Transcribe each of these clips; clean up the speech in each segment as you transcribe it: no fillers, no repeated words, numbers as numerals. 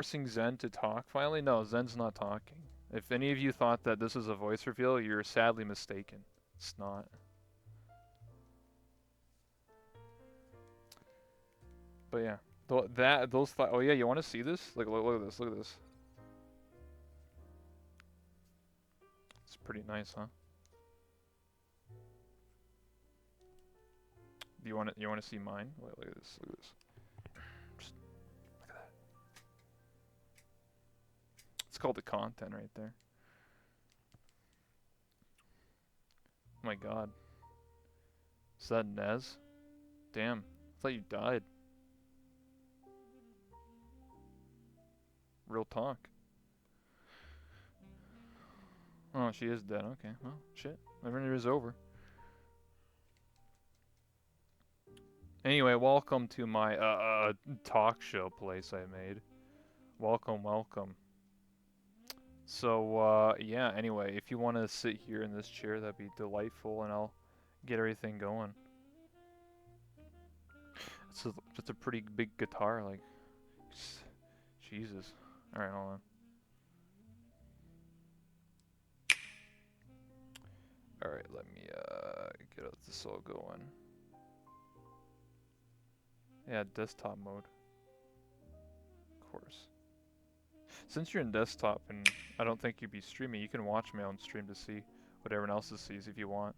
Forcing Zen to talk finally? No, Zen's not talking. If any of you thought that this was a voice reveal, you're sadly mistaken. It's not. But yeah, oh yeah, you want to see this? Look at this. Look at this. It's pretty nice, huh? Do you want to see mine? Look at this. Look at this. Just look at that. It's called the content right there. Oh my god. Is that Nez? Damn. I thought you died. Real talk. Oh, she is dead. Okay. Well, shit. My render is over. Anyway, welcome to my talk show place I made. Welcome, welcome. So yeah. Anyway, if you want to sit here in this chair, that'd be delightful, and I'll get everything going. It's a pretty big guitar, like Jesus. All right, hold on. All right, let me get this all going. Yeah, desktop mode, of course. Since you're in desktop and I don't think you'd be streaming, you can watch my own stream to see what everyone else sees if you want.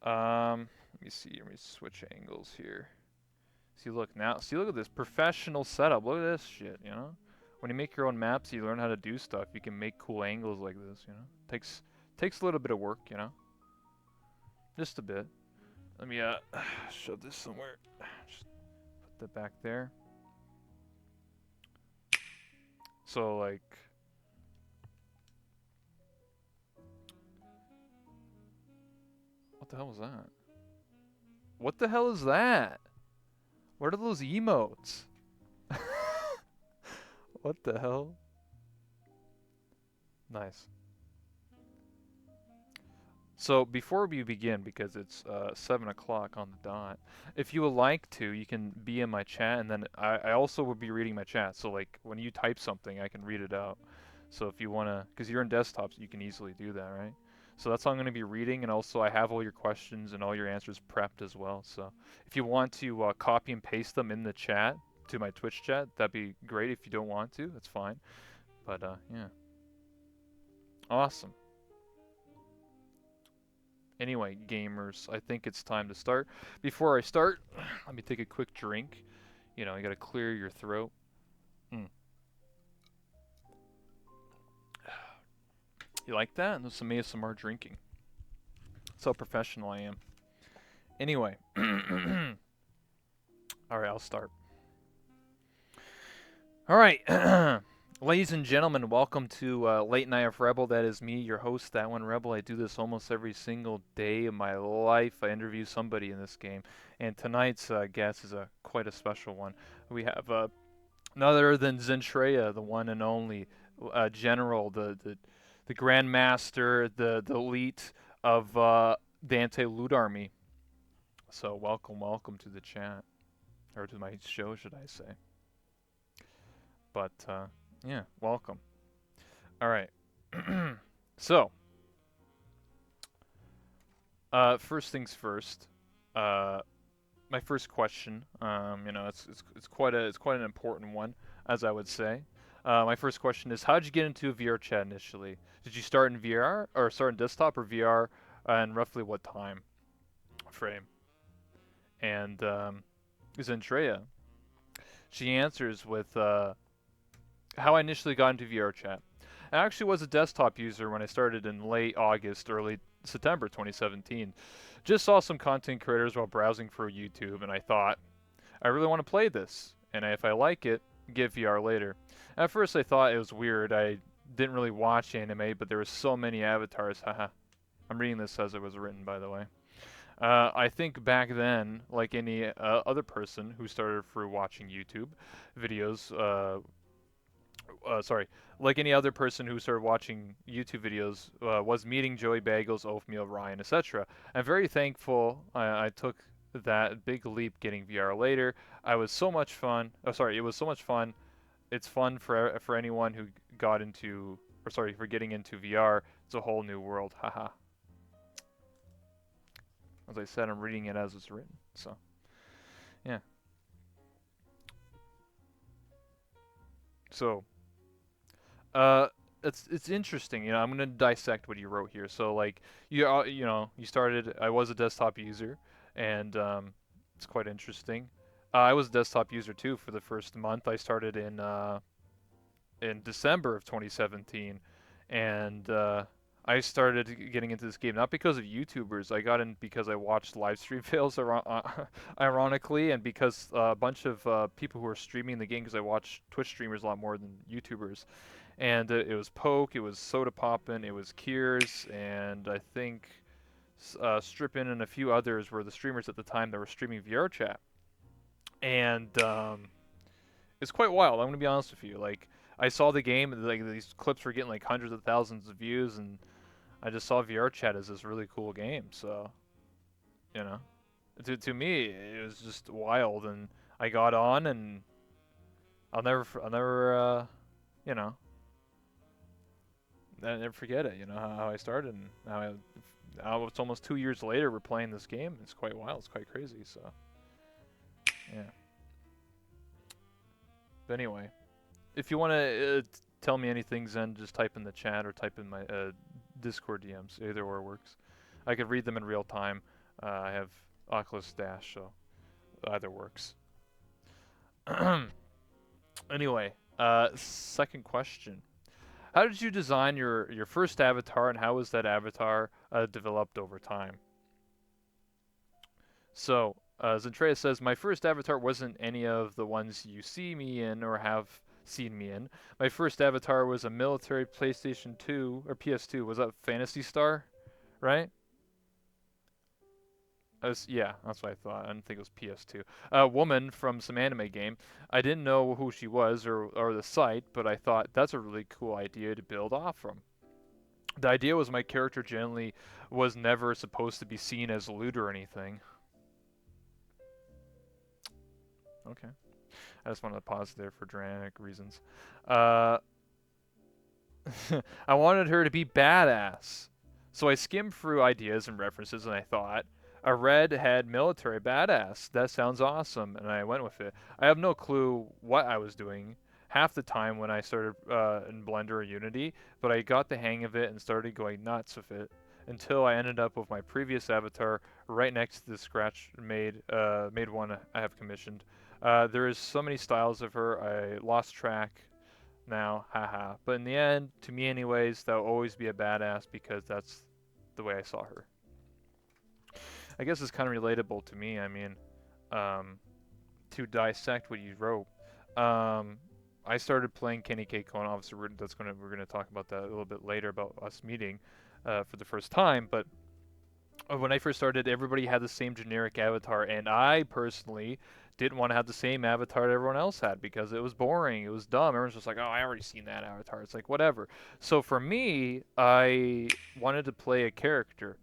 Let me see. Let me switch angles here. See, look now. See, look at this professional setup. Look at this shit. You know, when you make your own maps, you learn how to do stuff. You can make cool angles like this. You know, takes a little bit of work. You know, just a bit. Let me shove this somewhere. Just put that back there. So like, what the hell was that? What the hell is that? What are those emotes? What the hell? Nice. So before we begin, because it's 7 o'clock on the dot, if you would like to, you can be in my chat, and then I also would be reading my chat. So like when you type something, I can read it out. So if you wanna, because you're in desktops, you can easily do that, right? So that's all I'm gonna be reading, and also I have all your questions and all your answers prepped as well. So if you want to copy and paste them in the chat to my Twitch chat, that'd be great. If you don't want to, that's fine. But yeah, awesome. Anyway, gamers, I think it's time to start. Before I start, let me take a quick drink. You know, you gotta clear your throat. Mm. You like that? That's some ASMR drinking. That's how professional I am. Anyway, alright, I'll start. Alright, ladies and gentlemen, welcome to Late Night of Rebel. That is me, your host, That One Rebel. I do this almost every single day of my life. I interview somebody in this game. And tonight's guest is quite a special one. We have none other than Zentreya, the one and only general, the grandmaster, the elite of the anti-loot army. So welcome to the chat, or to my show, should I say? But yeah, welcome. All right. So first things first. My first question. You know, it's quite an important one, as I would say. My first question is, how did you get into VR chat initially? Did you start in VR or start in desktop or VR, and roughly what time frame? And Zentreya, she answers with how I initially got into VR chat. I actually was a desktop user when I started in late August, early September 2017. Just saw some content creators while browsing for YouTube, and I thought, I really want to play this, and if I like it, get VR later. At first I thought it was weird. I didn't really watch anime, but there were so many avatars. Haha. I'm reading this as it was written, by the way. I think back then, like any other person who started through watching YouTube videos, sorry, like any other person who started watching YouTube videos, was meeting Joey Bagels, Oathmeal, Ryan, etc. I'm very thankful I took that big leap getting VR later. I was so much fun. Oh, sorry, it was so much fun it's fun for anyone who got into, or sorry, for getting into VR. It's a whole new world. Haha. As I said, I'm reading it as it's written. So yeah. So uh, it's interesting. You know, I'm gonna dissect what you wrote here. So like you know you started. I was a desktop user, and it's quite interesting. I was a desktop user too for the first month. I started in December of 2017, and I started getting into this game not because of YouTubers. I got in because I watched live stream fails, ironically, and because a bunch of people who are streaming the game. Because I watch Twitch streamers a lot more than YouTubers, and it was Poke, it was Soda Poppin', it was Kiers, and I think Strippin and a few others were the streamers at the time that were streaming VR chat, and it's quite wild. I'm gonna be honest with you. Like I saw the game, and like these clips were getting like hundreds of thousands of views, and I just saw VR chat as this really cool game. So you know, to me, it was just wild, and I got on, and I'll never, you know, I never forget it. You know how I started, and now it's almost 2 years later. We're playing this game. It's quite wild. It's quite crazy. So yeah. But anyway, if you want to tell me anything, Zen, just type in the chat or type in my Discord DMs. Either or works. I could read them in real time. I have Oculus Dash, so either works. Anyway, second question. How did you design your first avatar, and how was that avatar developed over time? So, Zentreya says, my first avatar wasn't any of the ones you see me in or have seen me in. My first avatar was a military PlayStation 2 or PS2. Was that Phantasy Star? Right? Yeah, that's what I thought. I didn't think it was PS2. A woman from some anime game. I didn't know who she was or the site, but I thought that's a really cool idea to build off from. The idea was my character generally was never supposed to be seen as lewd or anything. Okay. I just wanted to pause there for dramatic reasons. Uh, I wanted her to be badass. So I skimmed through ideas and references and I thought, a redhead military badass. That sounds awesome. And I went with it. I have no clue what I was doing half the time when I started in Blender or Unity, but I got the hang of it and started going nuts with it until I ended up with my previous avatar right next to the scratch made one I have commissioned. There is so many styles of her, I lost track now, haha. But in the end, to me anyways, that'll always be a badass because that's the way I saw her. I guess it's kind of relatable to me. I mean, um, to dissect what you wrote, um, I started playing Kenny K. Cohen. Obviously, we're gonna talk about that a little bit later about us meeting for the first time. But when I first started, everybody had the same generic avatar, and I personally didn't want to have the same avatar that everyone else had because it was boring, it was dumb. Everyone's just like, "Oh, I already seen that avatar." It's like whatever. So for me, I wanted to play a character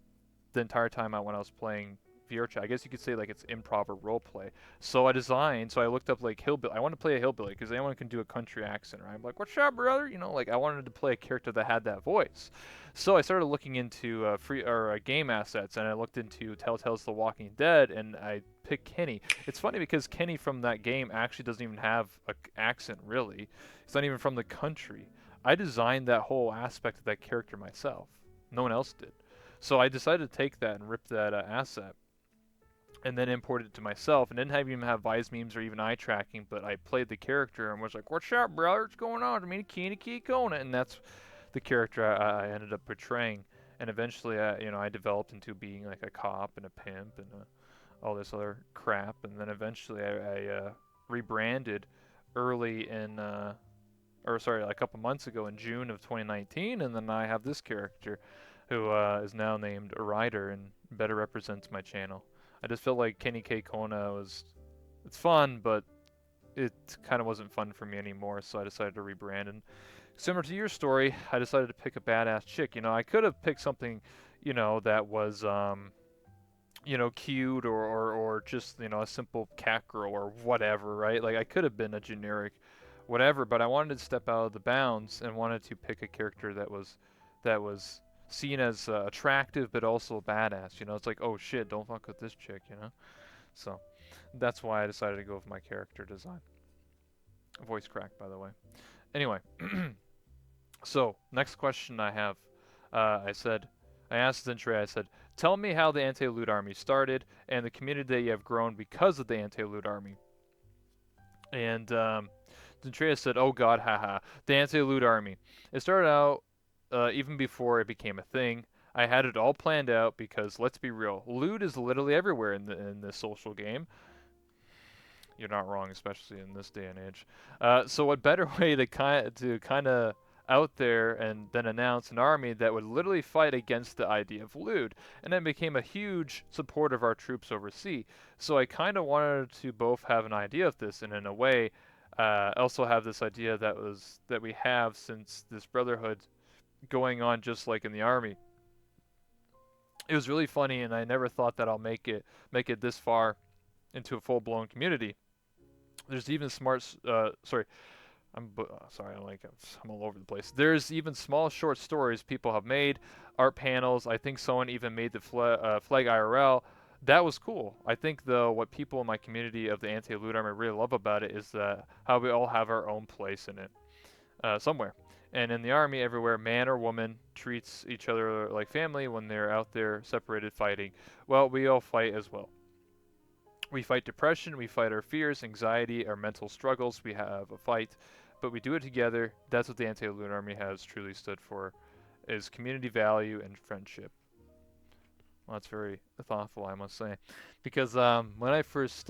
the entire time when I was playing VR chat. I guess you could say like it's improv or role play. So I looked up like hillbilly. I want to play a hillbilly because anyone can do a country accent, right? I'm like, "What's up, brother?" You know, like I wanted to play a character that had that voice. So I started looking into free or game assets, and I looked into Telltale's The Walking Dead, and I picked Kenny. It's funny because Kenny from that game actually doesn't even have an accent really. He's not even from the country. I designed that whole aspect of that character myself. No one else did. So I decided to take that and rip that asset and then imported it to myself and didn't even have Vise memes or even eye tracking, but I played the character and was like, "What's up, brother? What's going on? I mean, Key Kona," and that's the character I ended up portraying. And eventually, I developed into being like a cop and a pimp and all this other crap. And then eventually, I rebranded early in, or sorry, a couple months ago in June of 2019, and then I have this character who is now named Ryder and better represents my channel. I just felt like Kenny K. Kona it's fun, but it kind of wasn't fun for me anymore, so I decided to rebrand. And similar to your story, I decided to pick a badass chick. You know, I could have picked something, that was, cute or just, a simple cat girl or whatever, right? Like, I could have been a generic whatever. But I wanted to step out of the bounds and wanted to pick a character that was seen as attractive but also badass. You know, it's like, oh shit, don't fuck with this chick. You know, so that's why I decided to go with my character design. Voice crack, by the way. Anyway, so next question I have, I asked Zentreya, I said, tell me how the anti-loot army started and the community that you have grown because of the anti-loot army. And Zentreya said, oh god, haha, the anti-loot army. It started out even before it became a thing. I had it all planned out because let's be real, loot is literally everywhere in this social game. You're not wrong, especially in this day and age. So what better way to kind of out there and then announce an army that would literally fight against the idea of loot, and then became a huge support of our troops overseas. So I kind of wanted to both have an idea of this, and in a way, also have this idea that we have since this brotherhood going on just like in the army. It was really funny, and I never thought that I'll make it this far into a full-blown community. There's even sorry, sorry, I'm all over the place. There's even small short stories people have made, art panels. I think someone even made the flag IRL. That was cool. I think though what people in my community of the anti-loot army really love about it is how we all have our own place in it, somewhere. And in the army, everywhere, man or woman treats each other like family when they're out there separated fighting. Well, we all fight as well. We fight depression, we fight our fears, anxiety, our mental struggles, we have a fight, but we do it together. That's what the Anti-Loot Army has truly stood for, is community value and friendship. Well, that's very thoughtful, I must say. Because when I first,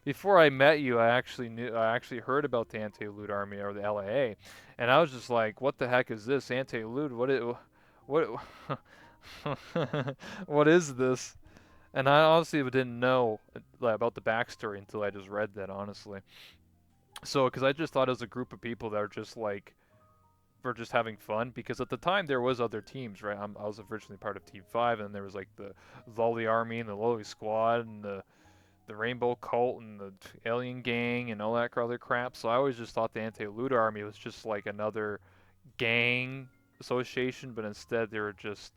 before I met you, I actually heard about the Anti-Loot Army, or the LAA, and I was just like, what the heck is this? Anti-Loot? What, what is this? And I honestly didn't know about the backstory until I just read that, honestly. So, because I just thought it was a group of people that are just like, were just having fun. Because at the time there was other teams, right? I was originally part of Team 5, and there was like the Lolly Army and the Lolly Squad and the Rainbow Cult and the Alien Gang and all that other crap. So I always just thought the Anti-Loot Army was just like another gang association, but instead they were just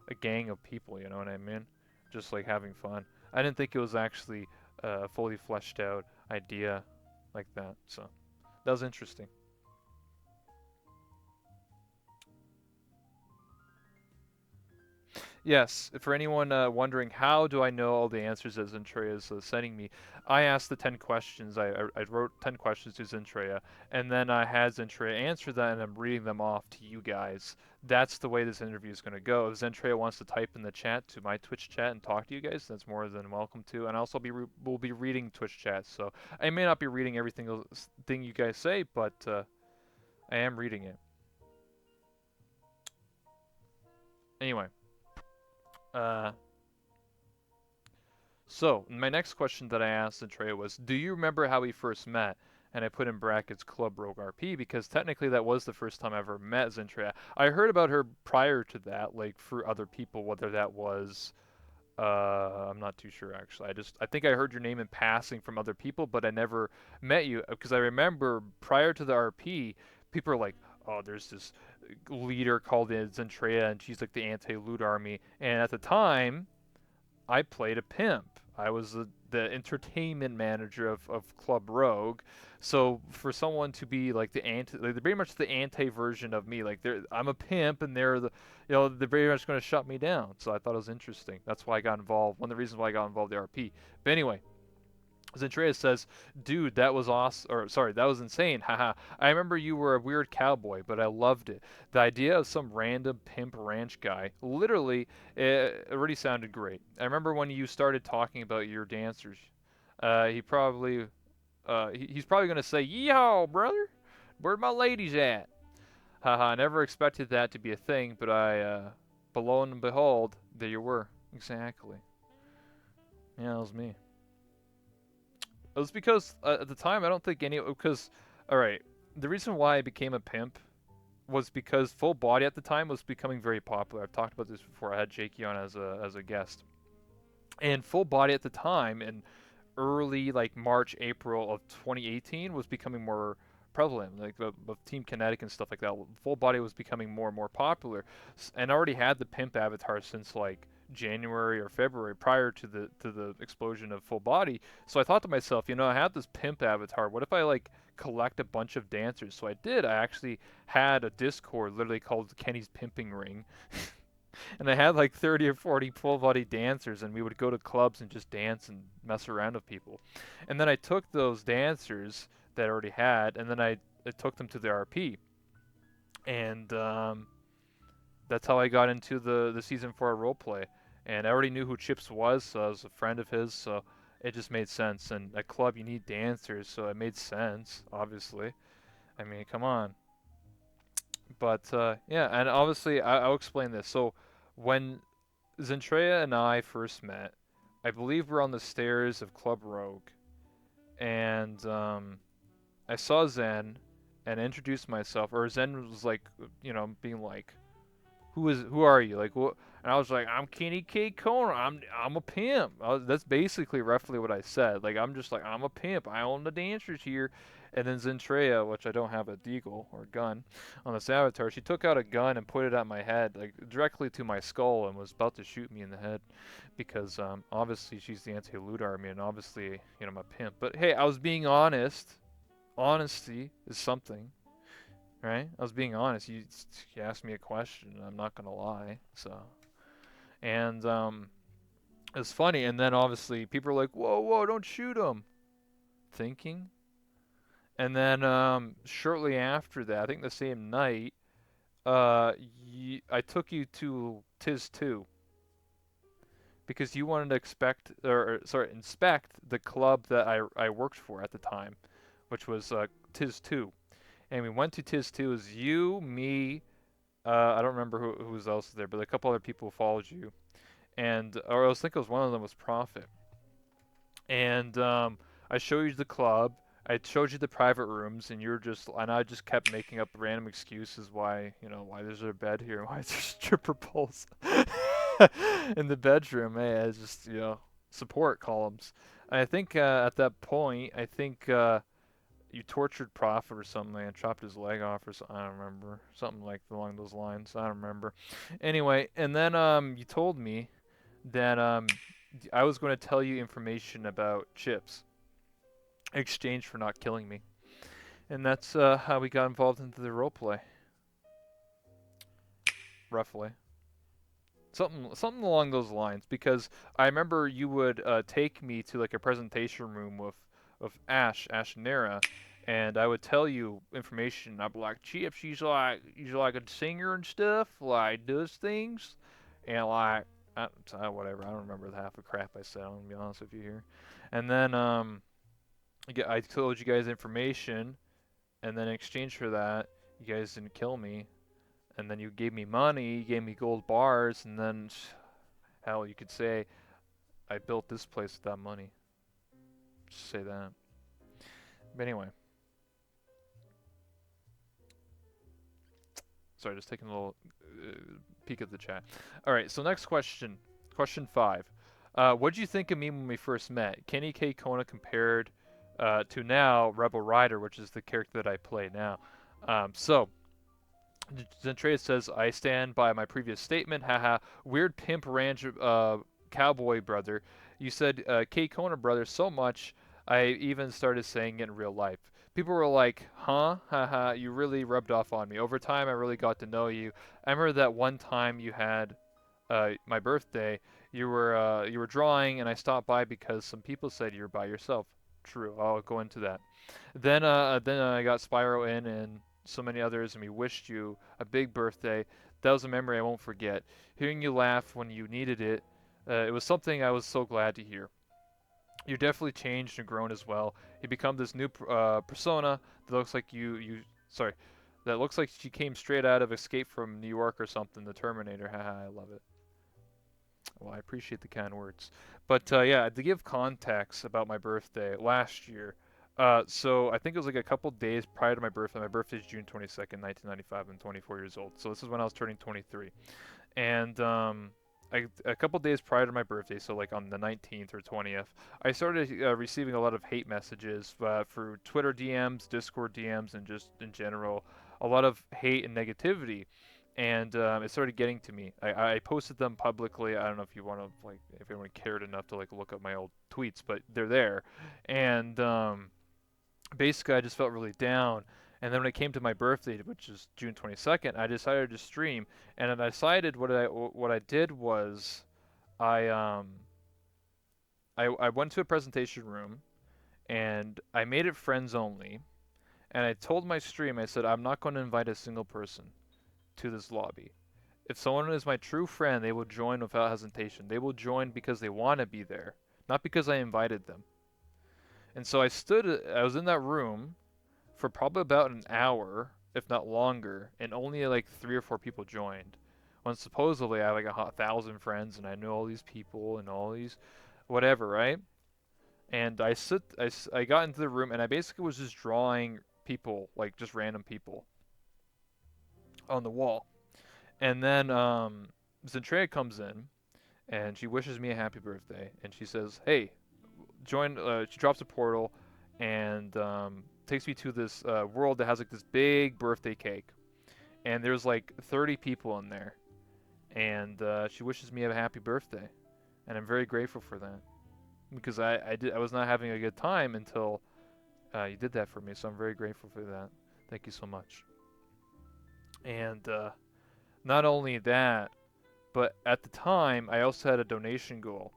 a gang of people, you know what I mean? Just like having fun. I didn't think it was actually a fully fleshed out idea like that. So that was interesting. Yes, for anyone wondering how do I know all the answers that Zentreya is sending me, I asked the 10 questions. I wrote 10 questions to Zentreya, and then I had Zentreya answer that, and I'm reading them off to you guys. That's the way this interview is going to go. If Zentreya wants to type in the chat to my Twitch chat and talk to you guys, that's more than welcome to. And also will be reading Twitch chat, so I may not be reading everything thing you guys say, but I am reading it. Anyway. Uh, so, my next question that I asked Zentreya was, do you remember how we first met? And I put in brackets Club Rogue RP because technically that was the first time I ever met Zentreya. I heard about her prior to that, like through other people, whether that was, I'm not too sure actually. I think I heard your name in passing from other people, but I never met you because I remember prior to the RP, people are like, oh, there's this leader called Zentreya and she's like the anti-loot army. And at the time, I played a pimp. I was the entertainment manager of Club Rogue. So for someone to be like they're very much the anti version of me. Like I'm a pimp, and they're very much going to shut me down. So I thought it was interesting. That's why I got involved. One of the reasons why I got involved in the RP. But anyway, Zentreya says, "Dude, that was awesome. Or sorry, that was insane. Haha. I remember you were a weird cowboy, but I loved it. The idea of some random pimp ranch guy, literally, it already sounded great. I remember when you started talking about your dancers. He's probably gonna say, "Yeehaw, brother, where my ladies at?" Haha. I never expected that to be a thing, but lo and behold, there you were. Exactly. Yeah, that was me. It was because at the time I don't think because all right, the reason why I became a pimp was because full body at the time was becoming very popular. I've talked about this before. I had Jakey on as a guest, and full body at the time and early like March, April of 2018 was becoming more prevalent, like of Team Kinetic and stuff like that. Full body was becoming more and more popular, and I already had the pimp avatar since like January or February prior to the explosion of full body. So I thought to myself, I have this pimp avatar. What if I like collect a bunch of dancers? So I did. I actually had a Discord literally called Kenny's Pimping Ring. And I had like 30 or 40 full body dancers, and we would go to clubs and just dance and mess around with people. And then I took those dancers that I already had, and then I took them to the RP. And that's how I got into the season 4 roleplay. And I already knew who Chips was, so I was a friend of his, so it just made sense. And at club, you need dancers, so it made sense, obviously. I mean, come on. But yeah, and obviously, I'll explain this. So when Zentreya and I first met, I believe we're on the stairs of Club Rogue, and I saw Zen and introduced myself, or Zen was like, being like, who are you? Like what? And I was like, I'm Kenny K. Kona. I'm a pimp. That's basically roughly what I said. Like I'm just like I'm a pimp. I own the dancers here. And then Zentreya, which I don't have a deagle or gun on this avatar, she took out a gun and put it at my head, like directly to my skull, and was about to shoot me in the head, because obviously she's the anti-loot army, and obviously I'm a pimp. But hey, I was being honest. Honesty is something. Right? I was being honest. You asked me a question. I'm not gonna lie. So, and it's funny. And then obviously people are like, "Whoa, whoa, don't shoot him!" Thinking. And then shortly after that, I think the same night, I took you to Tis 2 because you wanted to inspect the club that I worked for at the time, which was Tis 2. And we went to Tis 2 as you, me, I don't remember who was else there, but a couple other people followed you, and or I was think it was one of them was Prophet, and I showed you the club. I showed you the private rooms, and I just kept making up random excuses why why there's a bed here, why there's stripper poles in the bedroom. Hey, I just support columns. And I think at that point, I think you tortured Prophet or something and chopped his leg off or something. I don't remember. Something like along those lines. I don't remember. Anyway, and then you told me that I was going to tell you information about Chips in exchange for not killing me. And that's how we got involved into the roleplay. Roughly. Something along those lines, because I remember you would take me to like a presentation room with Ash and Nera, and I would tell you information. I'd be like, Chip, she's like a singer and stuff, like does things, and like whatever. I don't remember the half of crap I said. I'm gonna be honest with you here. And then I told you guys information, and then in exchange for that, you guys didn't kill me, and then you gave me money, you gave me gold bars, and then hell, you could say I built this place with that money. Just say that. But anyway, sorry, just taking a little peek at the chat. All right, so next question, question 5. What did you think of me when we first met? Kenny K. Kona compared to now Rebel Rider, which is the character that I play now. So Zentreya says, I stand by my previous statement. Haha. Weird pimp ranch cowboy brother. You said K Kona brother so much, I even started saying it in real life. People were like, huh? Haha. You really rubbed off on me. Over time, I really got to know you. I remember that one time you had my birthday. You were drawing, and I stopped by because some people said you were by yourself. True. I'll go into that. Then I got Spyro in and so many others, and we wished you a big birthday. That was a memory I won't forget. Hearing you laugh when you needed it, it was something I was so glad to hear. You're definitely changed and grown as well. You become this new persona that looks like sorry, that looks like she came straight out of Escape from New York or something. The Terminator. Haha, I love it. Well, I appreciate the kind words. But yeah, to give context about my birthday last year, so I think it was like a couple days prior to my birthday. My birthday is June 22nd, 1995. I'm 24 years old. So this is when I was turning 23. And a couple days prior to my birthday, so like on the 19th or 20th, I started receiving a lot of hate messages through Twitter DMs, Discord DMs, and just in general, a lot of hate and negativity. And it started getting to me. I posted them publicly. I don't know if you want to like if anyone cared enough to like look up my old tweets, but they're there. And basically, I just felt really down. And then when it came to my birthday, which is June 22nd, I decided to stream. And then I decided what I did was I I went to a presentation room and I made it friends only. And I told my stream, I said I'm not going to invite a single person to this lobby. If someone is my true friend, they will join without hesitation. They will join because they want to be there, not because I invited them. And so I was in that room for probably about an hour, if not longer, and only like 3 or 4 people joined. When supposedly I have like 1,000 friends and I know all these people and all these whatever, right? And I got into the room and I basically was just drawing people, like just random people on the wall. And then Zentreya comes in and she wishes me a happy birthday and she says, "Hey, join." She drops a portal and takes me to this world that has like this big birthday cake, and there's like 30 people in there, and she wishes me a happy birthday, and I'm very grateful for that because I was not having a good time until you did that for me, so I'm very grateful for that. Thank you so much. And not only that, but at the time I also had a donation goal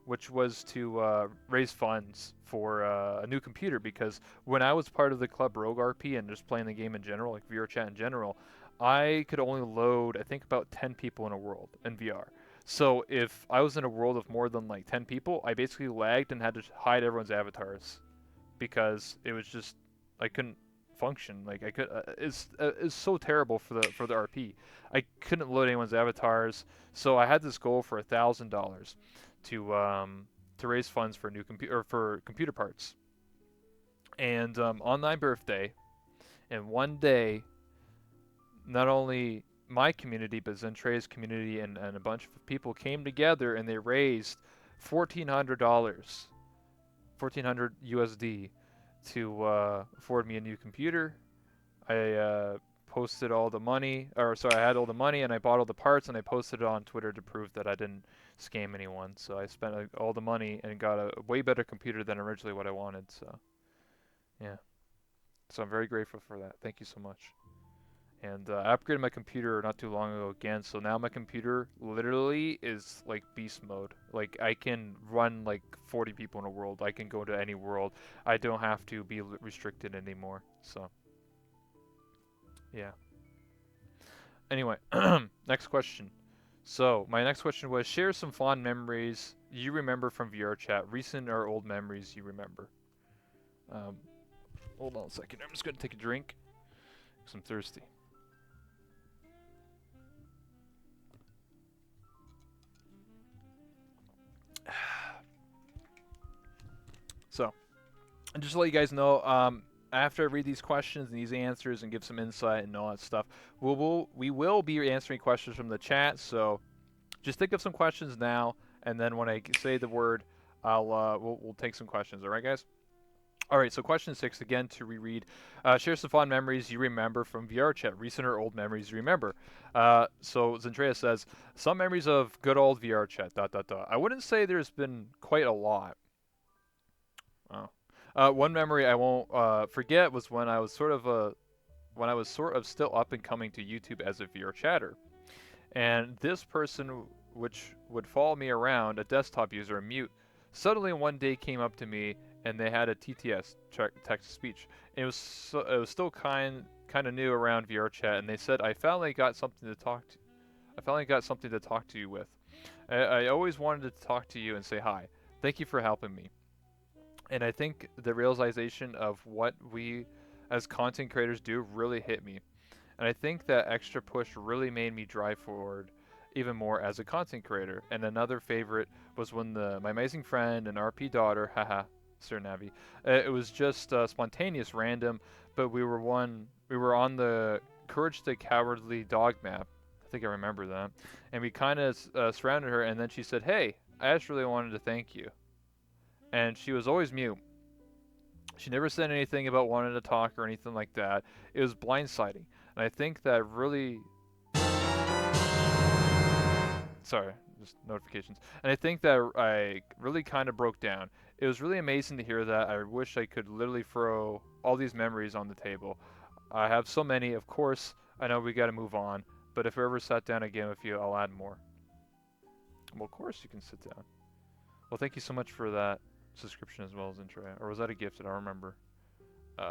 which was to raise funds for a new computer because when I was part of the Club Rogue RP and just playing the game in general, like VR chat in general, I could only load I think about 10 people in a world in VR. So if I was in a world of more than like 10 people, I basically lagged and had to hide everyone's avatars because it was just I couldn't function. Like I could it's so terrible for the RP. I couldn't load anyone's avatars, so I had this goal for $1,000 to raise funds for new computer for computer parts. And on my birthday, in one day, not only my community but Zentreya's community and a bunch of people came together and they raised $1,400, 1,400 USD to afford me a new computer. I posted all the money, or sorry, I had all the money and I bought all the parts and I posted it on Twitter to prove that I didn't scam anyone. So I spent all the money and got a way better computer than originally what I wanted. So yeah, so I'm very grateful for that. Thank you so much. And I upgraded my computer not too long ago again, so now my computer literally is like beast mode. Like I can run like 40 people in a world. I can go to any world. I don't have to be restricted anymore. So yeah. Anyway, next question. So my next question was share some fond memories you remember from VR chat, recent or old memories you remember. Um, hold on a second. I'm just gonna take a drink because I'm thirsty. So, and just to let you guys know, after I read these questions and these answers and give some insight and all that stuff, we will be answering questions from the chat. So just think of some questions now, and then when I say the word, we'll take some questions. All right, guys. All right. So question 6 again to reread. Share some fond memories you remember from VR chat, recent or old memories you remember. So Zentreya says some memories of good old VR chat. Dot dot dot. I wouldn't say there's been quite a lot. Oh. One memory I won't forget was when I was sort of still up and coming to YouTube as a VR chatter, and this person, which would follow me around, a desktop user, a mute, suddenly one day came up to me and they had a TTS text to speech. It was still kind of new around VR chat, and they said I finally got something to talk to. I finally got something to talk to you with. I always wanted to talk to you and say hi. Thank you for helping me. And I think the realization of what we as content creators do really hit me. And I think that extra push really made me drive forward even more as a content creator. And another favorite was when my amazing friend and RP daughter, haha, Sir Navi, it was just spontaneous, random, but we were on the Courage the Cowardly Dog map. I think I remember that. And we kind of surrounded her, and then she said, "Hey, I just really wanted to thank you." And she was always mute. She never said anything about wanting to talk or anything like that. It was blindsiding. And I think that really, sorry, just notifications. And I think that I really kind of broke down. It was really amazing to hear that. I wish I could literally throw all these memories on the table. I have so many, of course. I know we got to move on, but if I ever sat down again with you, I'll add more. Well, of course you can sit down. Well, thank you so much for that subscription as well, Zentreya. Or was that a gift? I don't remember. Uh,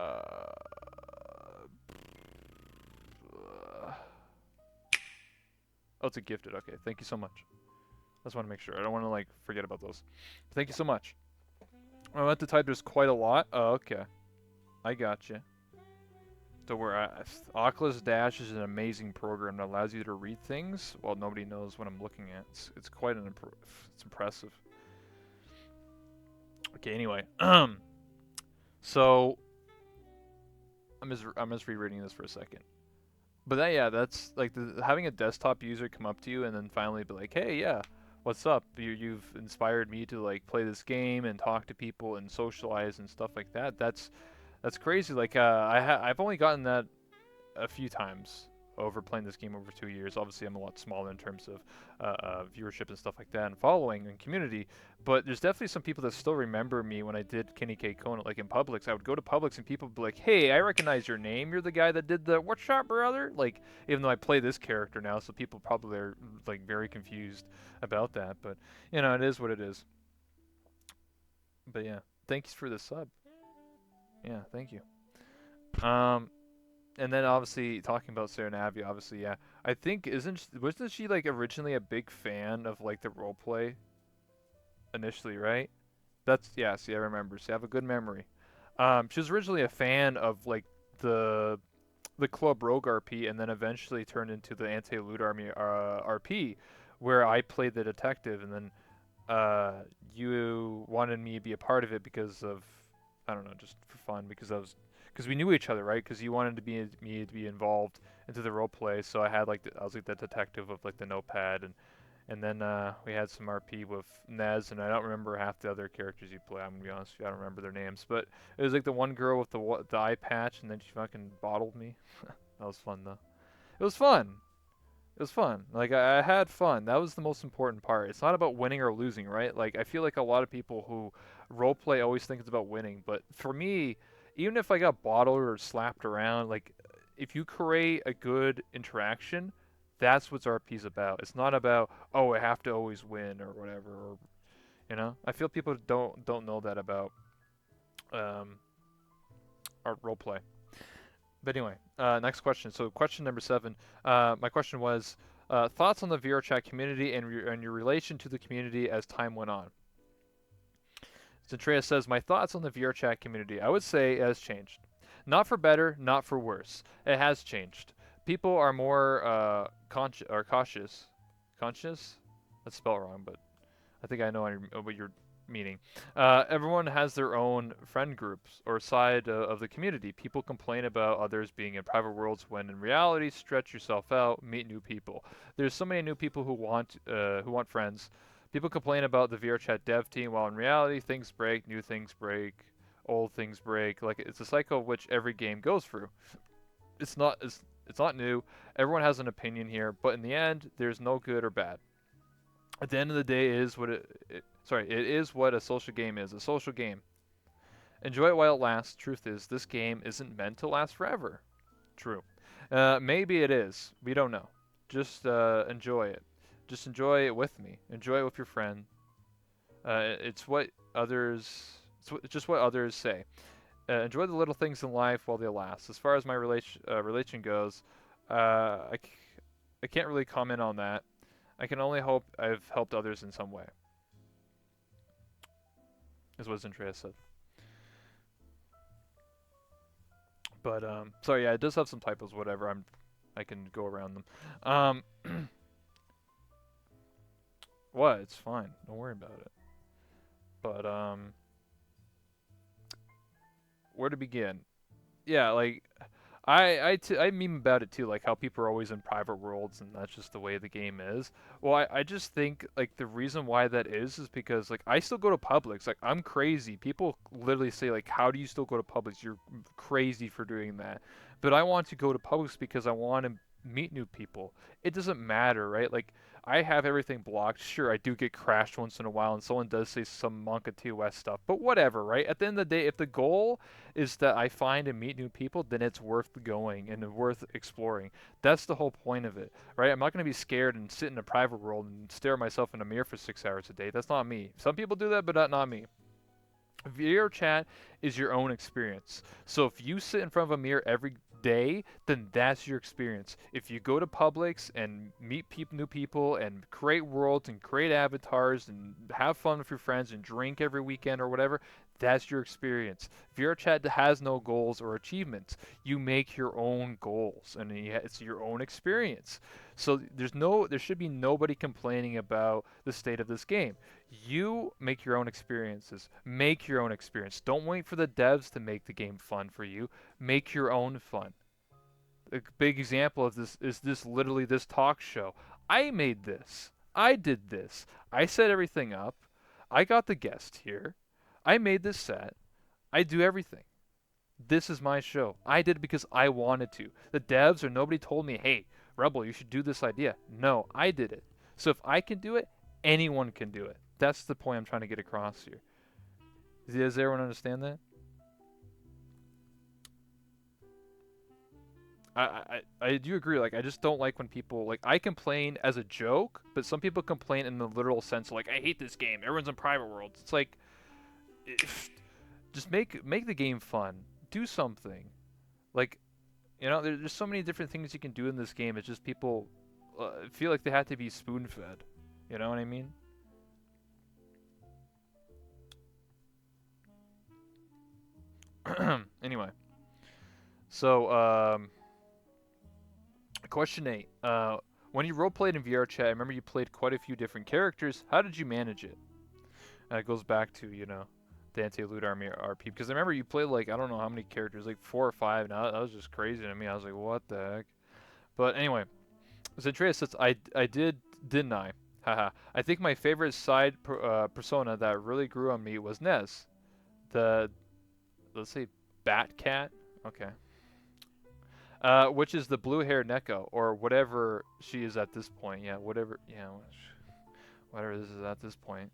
oh, it's a gifted. Okay, thank you so much. I just want to make sure. I don't want to like forget about those. Thank you so much. I went to type. There's quite a lot. Oh, okay. I got you. Don't worry. Oculus Dash is an amazing program that allows you to read things while nobody knows what I'm looking at. It's quite it's impressive. Okay. Anyway, so I'm just rereading this for a second. But that, yeah, that's like having a desktop user come up to you and then finally be like, "Hey, yeah, what's up? You've inspired me to like play this game and talk to people and socialize and stuff like that." That's crazy. Like I've only gotten that a few times over playing this game over 2 years. Obviously, I'm a lot smaller in terms of viewership and stuff like that, and following and community. But there's definitely some people that still remember me when I did Kenny K. Kona, like in Publix. I would go to Publix and people would be like, "Hey, I recognize your name. You're the guy that did the What's Up, brother?" Like, even though I play this character now, so people probably are like very confused about that. But you know, it is what it is. But yeah, thanks for the sub. Yeah, thank you. Um, and then obviously talking about Sarah Navi, obviously, yeah. I think wasn't she like originally a big fan of like the role play initially, right? That's yeah. See, I remember. See, I have a good memory. She was originally a fan of like the the Club Rogue RP, and then eventually turned into the Anti-Loot Army RP, where I played the detective, and then you wanted me to be a part of it because of I don't know, just for fun, because we knew each other, right? Because you wanted to be me to be involved into the role play, so I had like I was like the detective of like the notepad, and then we had some RP with Nez, and I don't remember half the other characters you play. I'm gonna be honest with you, I don't remember their names, but it was like the one girl with the eye patch, and then she fucking bottled me. That was fun though. It was fun. It was fun. Like I had fun. That was the most important part. It's not about winning or losing, right? Like I feel like a lot of people who roleplay always think it's about winning, but for me, even if I got bottled or slapped around, like if you create a good interaction, that's what RP's about. It's not about oh I have to always win or whatever. Or, you know, I feel people don't know that about um, our roleplay. But anyway, next question. So question number 7. My question was thoughts on the VRChat community and your relation to the community as time went on. Zentreya says, my thoughts on the VRChat community. I would say it has changed. Not for better, not for worse. It has changed. People are more cautious. Conscious? That's spelled wrong, but I think I know what you're meaning. Everyone has their own friend groups or side of the community. People complain about others being in private worlds when in reality, stretch yourself out, meet new people. There's so many new people who want friends. People complain about the VRChat dev team while in reality, things break, new things break, old things break. Like it's a cycle of which every game goes through. It's not new. Everyone has an opinion here, but in the end, there's no good or bad. At the end of the day, it is what a social game is. A social game. Enjoy it while it lasts. Truth is, this game isn't meant to last forever. True. Maybe it is. We don't know. Just enjoy it. Just enjoy it with me. Enjoy it with your friend. It's what others. It's just what others say. Enjoy the little things in life while they last. As far as my relation goes, I can't really comment on that. I can only hope I've helped others in some way. Is what Zentreya said. But sorry, yeah, it does have some typos. Whatever, I can go around them. What? It's fine. Don't worry about it. But where to begin? Yeah, like I meme about it too, like how people are always in private worlds and that's just the way the game is. Well, I just think like the reason why that is because like I still go to Publix. Like I'm crazy. People literally say like, how do you still go to Publix? You're crazy for doing that. But I want to go to Publix because I want to meet new people. It doesn't matter, right? Like I have everything blocked. Sure, I do get crashed once in a while and someone does say some Monka TOS stuff, but whatever, right? At the end of the day, if the goal is that I find and meet new people, then it's worth going and worth exploring. That's the whole point of it, right? I'm not going to be scared and sit in a private world and stare at myself in a mirror for 6 hours a day. That's not me. Some people do that, but not me. VR chat is your own experience. So if you sit in front of a mirror every day, then that's your experience. If you go to Publix and meet new people and create worlds and create avatars and have fun with your friends and drink every weekend or whatever, that's your experience. VR chat has no goals or achievements. You make your own goals and it's your own experience. So there should be nobody complaining about the state of this game. You make your own experiences. Make your own experience. Don't wait for the devs to make the game fun for you. Make your own fun. A big example of this is this literally this talk show. I made this. I did this. I set everything up. I got the guest here. I made this set. I do everything. This is my show. I did it because I wanted to. The devs or nobody told me, hey, Rebel, you should do this idea. No, I did it. So if I can do it, anyone can do it. That's the point I'm trying to get across here. Does everyone understand that? I do agree. Like, I just don't like when people, like, I complain as a joke, but some people complain in the literal sense, like, I hate this game. Everyone's in private worlds. It's like, just make the game fun. Do something. Like, there's so many different things you can do in this game. It's just people feel like they have to be spoon fed. You know what I mean? Anyway, so question 8. When you roleplayed in VR chat, I remember you played quite a few different characters. How did you manage it? It goes back to, the anti-loot army RP. Because I remember you played, like, I don't know how many characters, like 4 or 5. Now, that was just crazy to me. I was like, what the heck? But anyway, Zentreya says, I didn't I? Haha. I think my favorite side persona that really grew on me was Nez. The, let's say, Bat Cat? Okay. Which is the blue-haired Neko, or whatever she is at this point. Yeah, whatever this is at this point.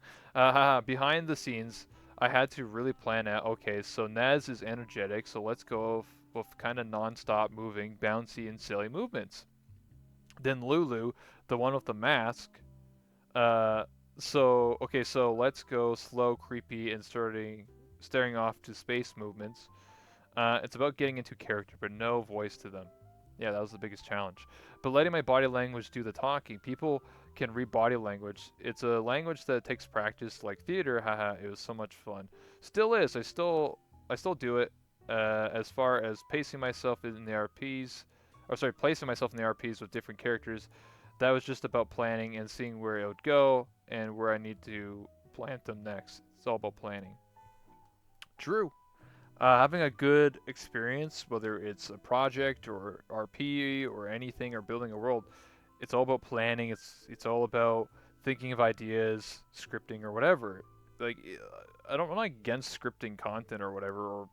Behind the scenes, I had to really plan out. Okay, so Naz is energetic, so let's go with kind of non-stop moving, bouncy, and silly movements. Then Lulu, the one with the mask. Uh, so let's go slow, creepy, and staring off to space movements. It's about getting into character, but no voice to them. Yeah, that was the biggest challenge. But letting my body language do the talking. People can read body language. It's a language that takes practice, like theater. Haha, it was so much fun. Still is. I still do it. As far as pacing myself in the RPs, or sorry, placing myself in the RPs with different characters. That was just about planning and seeing where it would go and where I need to plant them next. It's all about planning. True. Having a good experience, whether it's a project or RP or anything or building a world, it's all about planning. It's all about thinking of ideas, scripting or whatever. Like I'm not against scripting content or whatever or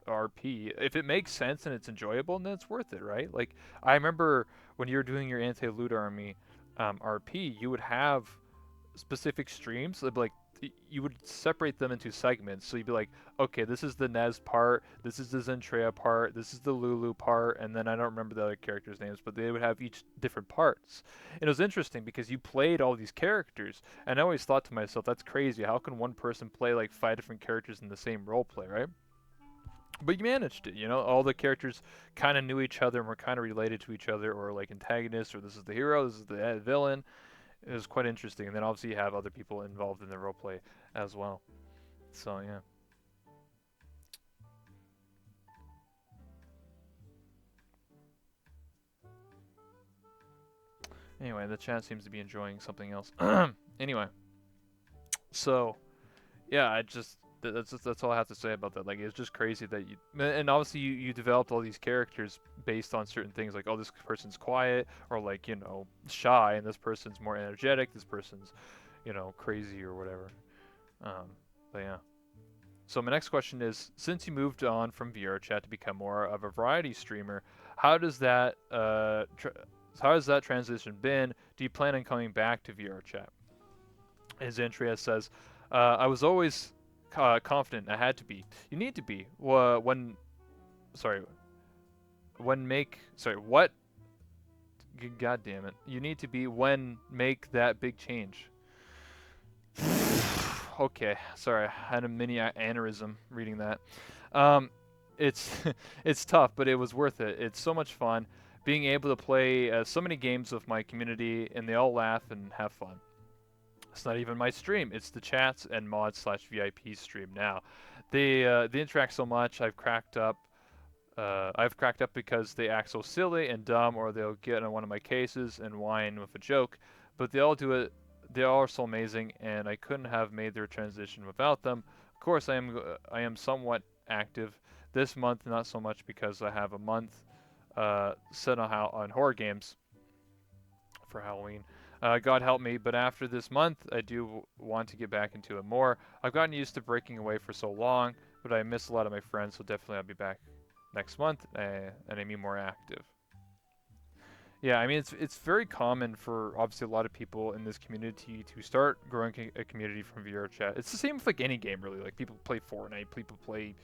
RP. If it makes sense and it's enjoyable, then it's worth it, right? Like I remember when you were doing your anti-loot army RP, you would have specific streams. Like you would separate them into segments. So you'd be like, okay, this is the Nez part, this is the Zentreya part, this is the Lulu part, and then I don't remember the other characters' names, but they would have each different parts. And it was interesting because you played all these characters, and I always thought to myself, that's crazy. How can one person play like 5 different characters in the same role play, right? But you managed it, all the characters kind of knew each other and were kind of related to each other, or like antagonists, or this is the hero, this is the villain. It was quite interesting. And then obviously you have other people involved in the roleplay as well. So yeah. Anyway, the chat seems to be enjoying something else. Anyway, so yeah, that's all I have to say about that. Like, it's just crazy that and obviously you developed all these characters based on certain things, like, oh, this person's quiet, or like, shy, and this person's more energetic, this person's, crazy or whatever. Um, but yeah. So my next question is, since you moved on from VR chat to become more of a variety streamer, how does that how has that transition been? Do you plan on coming back to VR chat? As Zentreya says, I was always confident. I had to be. You need to be. Sorry, what? God damn it. You need to be when make that big change. Okay, sorry, I had a mini aneurysm reading that. Um, it's it's tough, but it was worth it. It's so much fun being able to play so many games with my community, and they all laugh and have fun. It's not even my stream; it's the chats and mod/VIP stream now. They interact so much. I've cracked up because they act so silly and dumb, or they'll get in one of my cases and whine with a joke. But they all do it. They all are so amazing, and I couldn't have made their transition without them. Of course, I am somewhat active this month, not so much because I have a month set on horror games for Halloween. God help me, but after this month, I do want to get back into it more. I've gotten used to breaking away for so long, but I miss a lot of my friends, so definitely I'll be back next month, and I mean more active. Yeah, I mean it's very common for obviously a lot of people in this community to start growing a community from VR chat. It's the same with like any game really. Like people play Fortnite, people play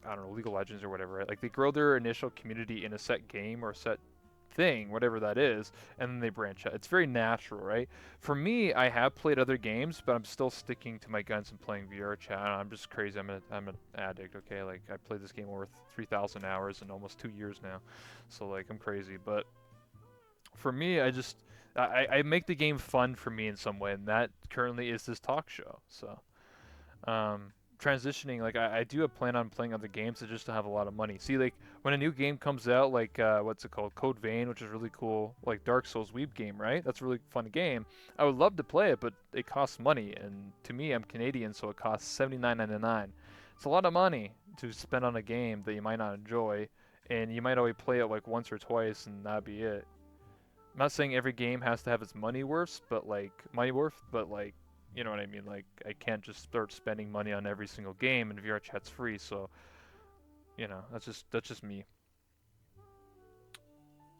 I don't know League of Legends or whatever. Right? Like they grow their initial community in a set game or set thing, whatever that is, and then they branch out. It's very natural, right? For me, I have played other games, but I'm still sticking to my guns and playing VR chat. I'm just crazy. I'm an addict. Okay, like I played this game over 3,000 hours in almost 2 years now, so like I'm crazy. But for me, I make the game fun for me in some way, and that currently is this talk show. So transitioning, like I do plan on playing other games just to have a lot of money. See, like when a new game comes out, like what's it called, Code Vein, which is really cool, like Dark Souls Weeb game, right? That's a really fun game. I would love to play it, but it costs money, and to me, I'm Canadian, so it costs $79.99. It's a lot of money to spend on a game that you might not enjoy, and you might only play it like once or twice, and that'd be it. I'm not saying every game has to have its money worth, but like, you know what I mean? Like, I can't just start spending money on every single game, and VR chat's free, so that's just me.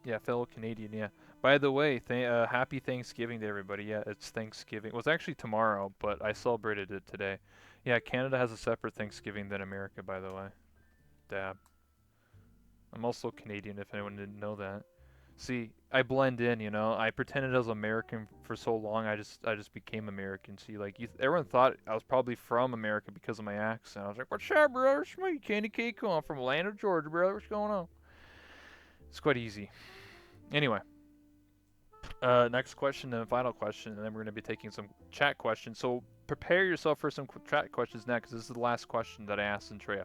Yeah, fellow Canadian. Yeah. By the way, happy Thanksgiving to everybody. Yeah, it's Thanksgiving. Well, it's actually tomorrow, but I celebrated it today. Yeah, Canada has a separate Thanksgiving than America, by the way. Dab. I'm also Canadian, if anyone didn't know that. See, I blend in, I pretended I was American for so long. I just became American. See, like everyone thought I was probably from America because of my accent. I was like, "What's up, brother? It's me, Candy Cake. I'm from Atlanta, Georgia, brother. What's going on?" It's quite easy. Anyway, next question and final question, and then we're gonna be taking some chat questions. So prepare yourself for some chat questions next. This is the last question that I asked Zentreya.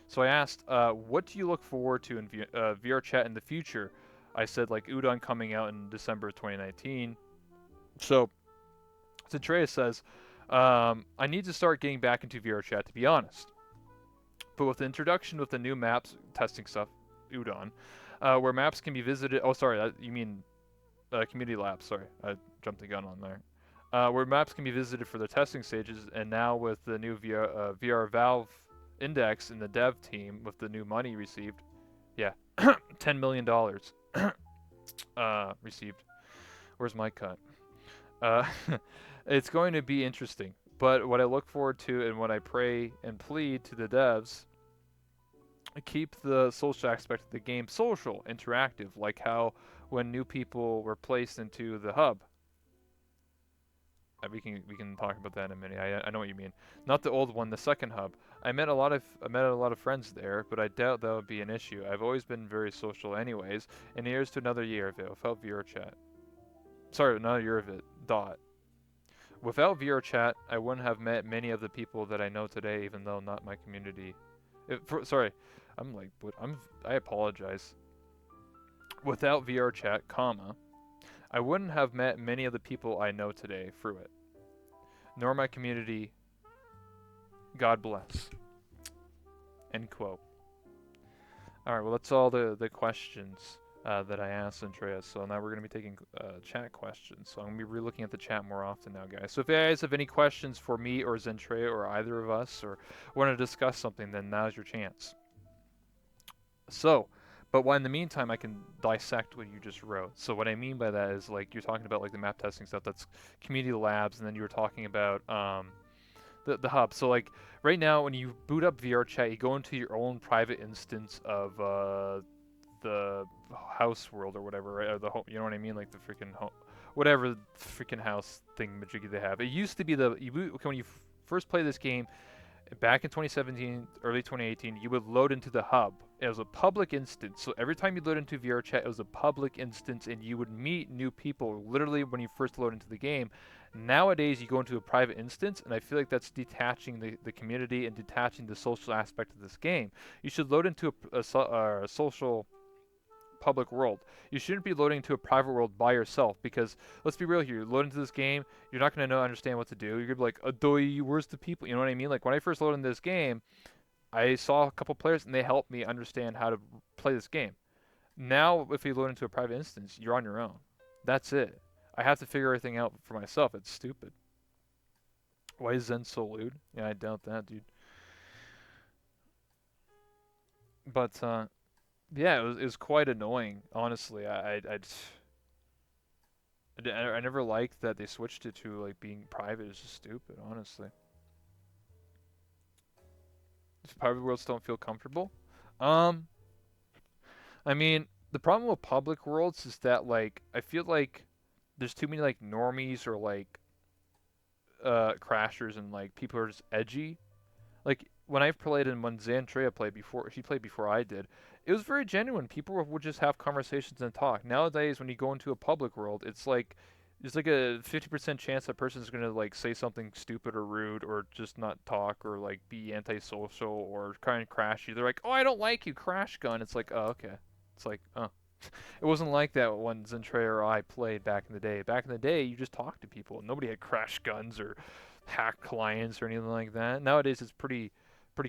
So I asked, what do you look forward to in VR chat in the future? I said like Udon coming out in December 2019. So Zentreya says, I need to start getting back into VR chat, to be honest. But with the introduction with the new maps testing stuff, Udon, where maps can be visited. Oh, sorry, you mean community labs. Sorry, I jumped the gun on there. Where maps can be visited for the testing stages, and now with the new VR Valve index in the dev team with the new money received, yeah, $10 million received. Where's my cut? Uh, it's going to be interesting. But what I look forward to and what I pray and plead to the devs, keep the social aspect of the game social, interactive, like how when new people were placed into the hub. We can talk about that in a minute. I know what you mean. Not the old one, the second hub. I met a lot of friends there, but I doubt that would be an issue. I've always been very social anyways, and here's to another year of it without VR chat. Sorry, another year of it. Dot. Without VR chat, I wouldn't have met many of the people that I know today, even though not my community. Sorry, I apologize. Without VR chat, comma, I wouldn't have met many of the people I know today through it, nor my community God bless. End quote. All right, well, that's all the questions that I asked Zentreya. So now we're going to be taking chat questions. So I'm going to be re-looking at the chat more often now, guys. So if you guys have any questions for me or Zentreya or either of us, or want to discuss something, then now's your chance. So, but in the meantime, I can dissect what you just wrote. So what I mean by that is, like, you're talking about like the map testing stuff. That's community labs, and then you were talking about the hub. So like right now, when you boot up VRChat, you go into your own private instance of the house world or whatever, right? Or the home, you know what I mean? Like the freaking home, whatever freaking house thing majiggy they have. It used to be when you first play this game back in 2017, early 2018, you would load into the hub. It was a public instance. So every time you load into VRChat, it was a public instance, and you would meet new people literally when you first load into the game. Nowadays, you go into a private instance, and I feel like that's detaching the community and detaching the social aspect of this game. You should load into a social public world. You shouldn't be loading into a private world by yourself, because let's be real here. You load into this game, you're not going to understand what to do. You're going to be like, Adoy, where's the people? You know what I mean? Like when I first loaded into this game, I saw a couple players and they helped me understand how to play this game. Now, if you load into a private instance, you're on your own. That's it. I have to figure everything out for myself. It's stupid. Why is Zen so lewd? Yeah, I doubt that, dude. But, yeah, it was quite annoying, honestly. I never liked that they switched it to like being private. It's just stupid, honestly. If private worlds don't feel comfortable, um, I mean, the problem with public worlds is that like I feel like there's too many like normies or like crashers, and like people are just edgy. Like when I played and when Zantrea played before, she played before I did. It was very genuine. People would just have conversations and talk. Nowadays, when you go into a public world, it's like there's like a 50% chance that person's gonna like say something stupid or rude or just not talk or like be antisocial or kind of crash you. They're like, "Oh, I don't like you, crash gun." It's like, "Oh, okay." It's like, "Oh." It wasn't like that when Zentreya or I played back in the day. Back in the day, you just talked to people. Nobody had crash guns or hack clients or anything like that. Nowadays, it's pretty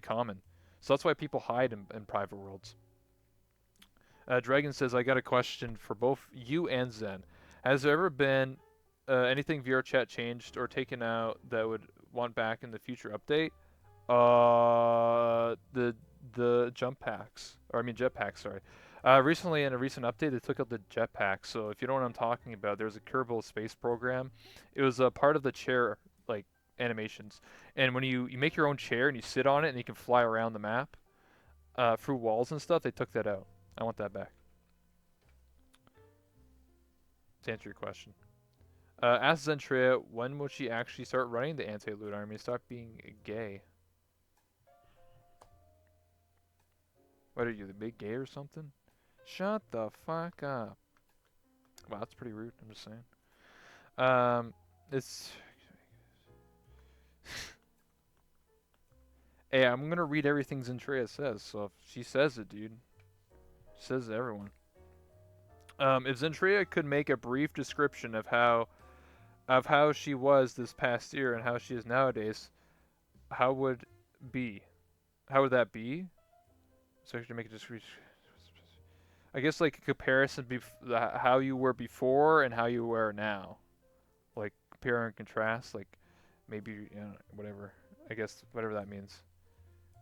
common. So that's why people hide in private worlds. Dragon says, I got a question for both you and Zen. Has there ever been anything VRChat changed or taken out that would want back in the future update? The jump packs, or I mean jetpacks, sorry. Recently, in a recent update, they took out the jetpacks. So if you know what I'm talking about, there's a Kerbal Space program. It was a part of the chair, like animations. And when you make your own chair and you sit on it and you can fly around the map through walls and stuff, they took that out. I want that back. To answer your question. Ask Zentreya, when will she actually start running the anti-loot army? Stop being gay. What are you, the big gay or something? Shut the fuck up. Wow, that's pretty rude. I'm just saying. It's. Hey, I'm gonna read everything Zentreya says. So if she says it, dude, she says it to everyone. If Zentreya could make a brief description of how she was this past year and how she is nowadays, how would be? How would that be? So to make a description. I guess like a comparison how you were before and how you were now, like compare and contrast, like maybe whatever. I guess whatever that means.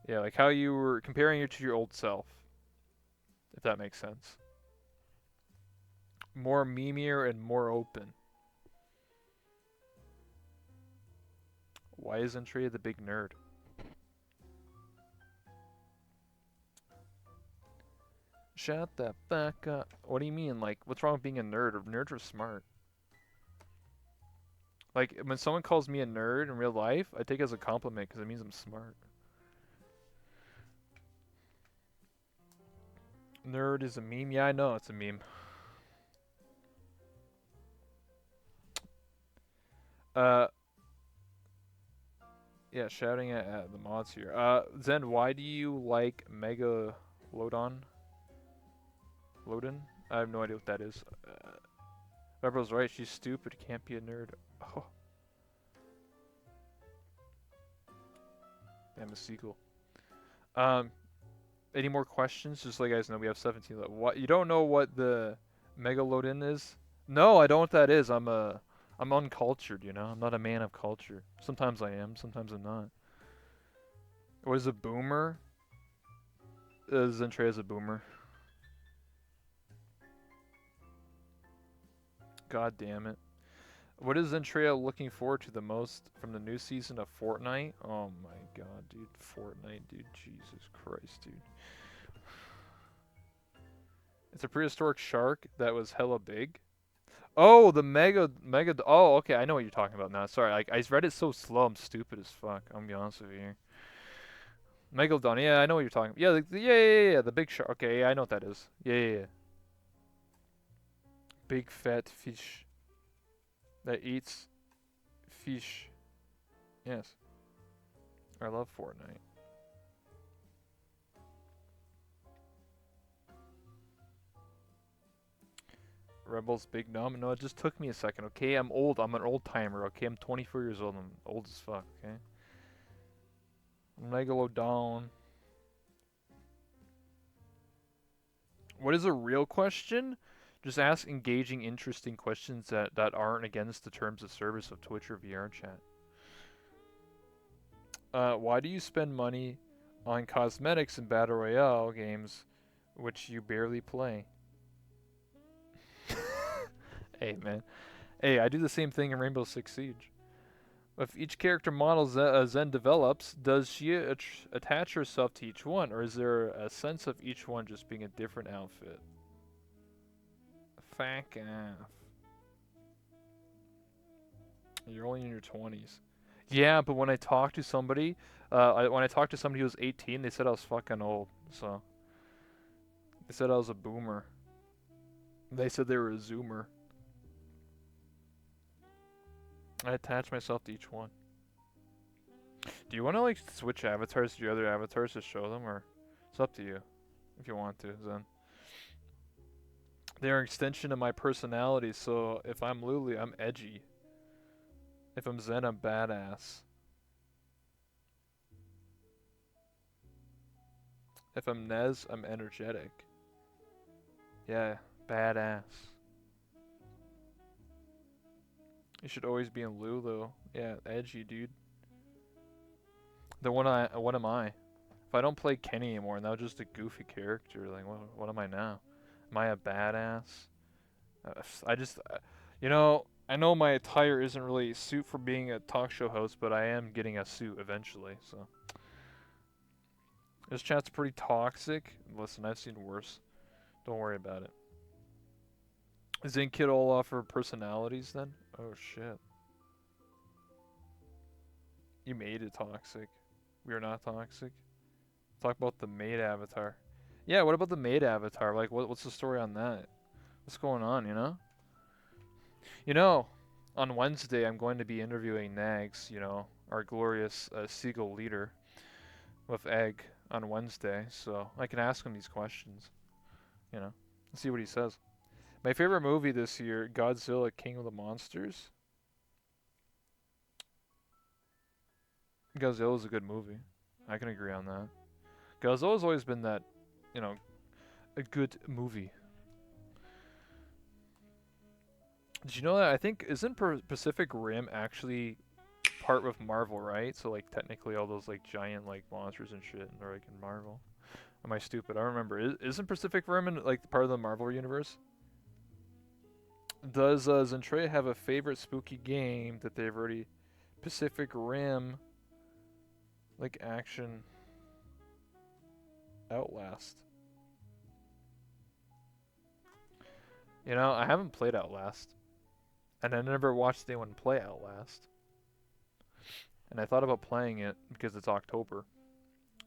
Yeah, like how you were comparing you to your old self, if that makes sense. More memeier and more open. Why isn't Trey the big nerd? Shut the fuck up. What do you mean? Like, what's wrong with being a nerd? Nerds are smart. Like, when someone calls me a nerd in real life, I take it as a compliment because it means I'm smart. Nerd is a meme? Yeah, I know it's a meme. Uh, yeah, shouting at the mods here. Zen, why do you like Mega Lodon? Lodin? I have no idea what that is. Rebel's right, she's stupid, can't be a nerd. Oh. Damn, a sequel. Um, any more questions? Just so you guys know, we have 17 left. What, you don't know what the Megalodon is? No, I don't know what that is. I'm uncultured, you know? I'm not a man of culture. Sometimes I am, sometimes I'm not. What is a boomer? Zentreya's a boomer. God damn it. What is Zentreya looking forward to the most from the new season of Fortnite? Oh my god, dude. Fortnite, dude. Jesus Christ, dude. It's a prehistoric shark that was hella big. Oh, the mega. Oh, okay. I know what you're talking about now. Sorry, I read it so slow. I'm stupid as fuck. I'm gonna be honest with you here. Megalodon. Yeah, I know what you're talking about. Yeah, yeah. The big shark. Okay, yeah, I know what that is. Yeah. Big fat fish that eats fish. Yes. I love Fortnite. Rebels big nom. No, it just took me a second. Okay, I'm old. I'm an old timer. Okay, I'm 24 years old. I'm old as fuck. Okay. Megalodon. What is a real question? Just ask engaging, interesting questions that aren't against the terms of service of Twitch or VR chat. Why do you spend money on cosmetics in Battle Royale games which you barely play? Hey, man. Hey, I do the same thing in Rainbow Six Siege. If each character model Zen develops, does she attach herself to each one, or is there a sense of each one just being a different outfit? Fuck off. You're only in your 20s. Yeah, but when I talked to somebody, when I talked to somebody who was 18, they said I was fucking old. So they said I was a boomer. They said they were a zoomer. I attach myself to each one. Do you want to like switch avatars to your other avatars to show them, or it's up to you if you want to, Zen. They're an extension of my personality, so if I'm Luli, I'm edgy. If I'm Zen, I'm badass. If I'm Nez, I'm energetic. Yeah, badass. You should always be in Lulu. Yeah, edgy, dude. Then what am I? If I don't play Kenny anymore, now just a goofy character, like what am I now? Am I a badass? I just, you know, I know my attire isn't really a suit for being a talk show host, but I am getting a suit eventually, so. This chat's pretty toxic. Listen, I've seen worse. Don't worry about it. Zinc Kid Olaf for personalities then? Oh shit. You made it toxic. We are not toxic. Talk about the maid avatar. Yeah, what about the maid avatar? Like, what's the story on that? What's going on, you know? You know, on Wednesday I'm going to be interviewing Nags, you know, our glorious Seagull leader, with Egg on Wednesday, so I can ask him these questions, you know, and see what he says. My favorite movie this year, Godzilla King of the Monsters. Godzilla's a good movie. I can agree on that. Godzilla's always been that, you know, a good movie. Did you know that? I think isn't Pacific Rim actually part with Marvel, right? So like technically all those like giant like monsters and shit are like in Marvel. Am I stupid? I don't remember. Isn't Pacific Rim in, like part of the Marvel universe? Does Zentreya have a favorite spooky game that they've already Pacific Rim like action Outlast? You know, I haven't played Outlast. And I never watched anyone play Outlast. And I thought about playing it because it's October.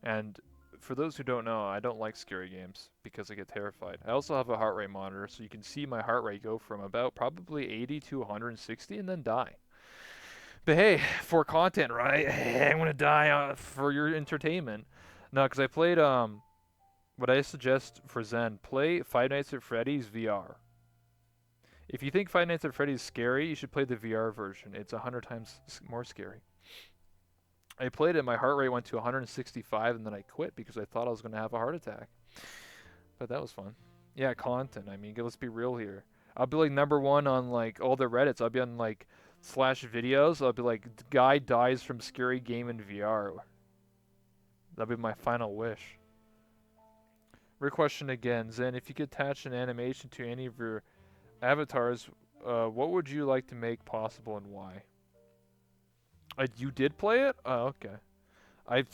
And for those who don't know, I don't like scary games because I get terrified. I also have a heart rate monitor, so you can see my heart rate go from about probably 80 to 160 and then die. But hey, for content, right? Hey, I'm gonna die for your entertainment. No, because I played what I suggest for Zen, play Five Nights at Freddy's VR. If you think Five Nights at Freddy's scary, you should play the VR version. It's 100 times more scary. I played it, my heart rate went to 165, and then I quit because I thought I was going to have a heart attack. But that was fun. Yeah, content. I mean, let's be real here. I'll be like number one on like all the Reddits. I'll be on like slash videos. I'll be like, guy dies from scary game in VR. That'll be my final wish. Real question again, Zen. If you could attach an animation to any of your avatars, what would you like to make possible and why? You did play it? Oh, okay. I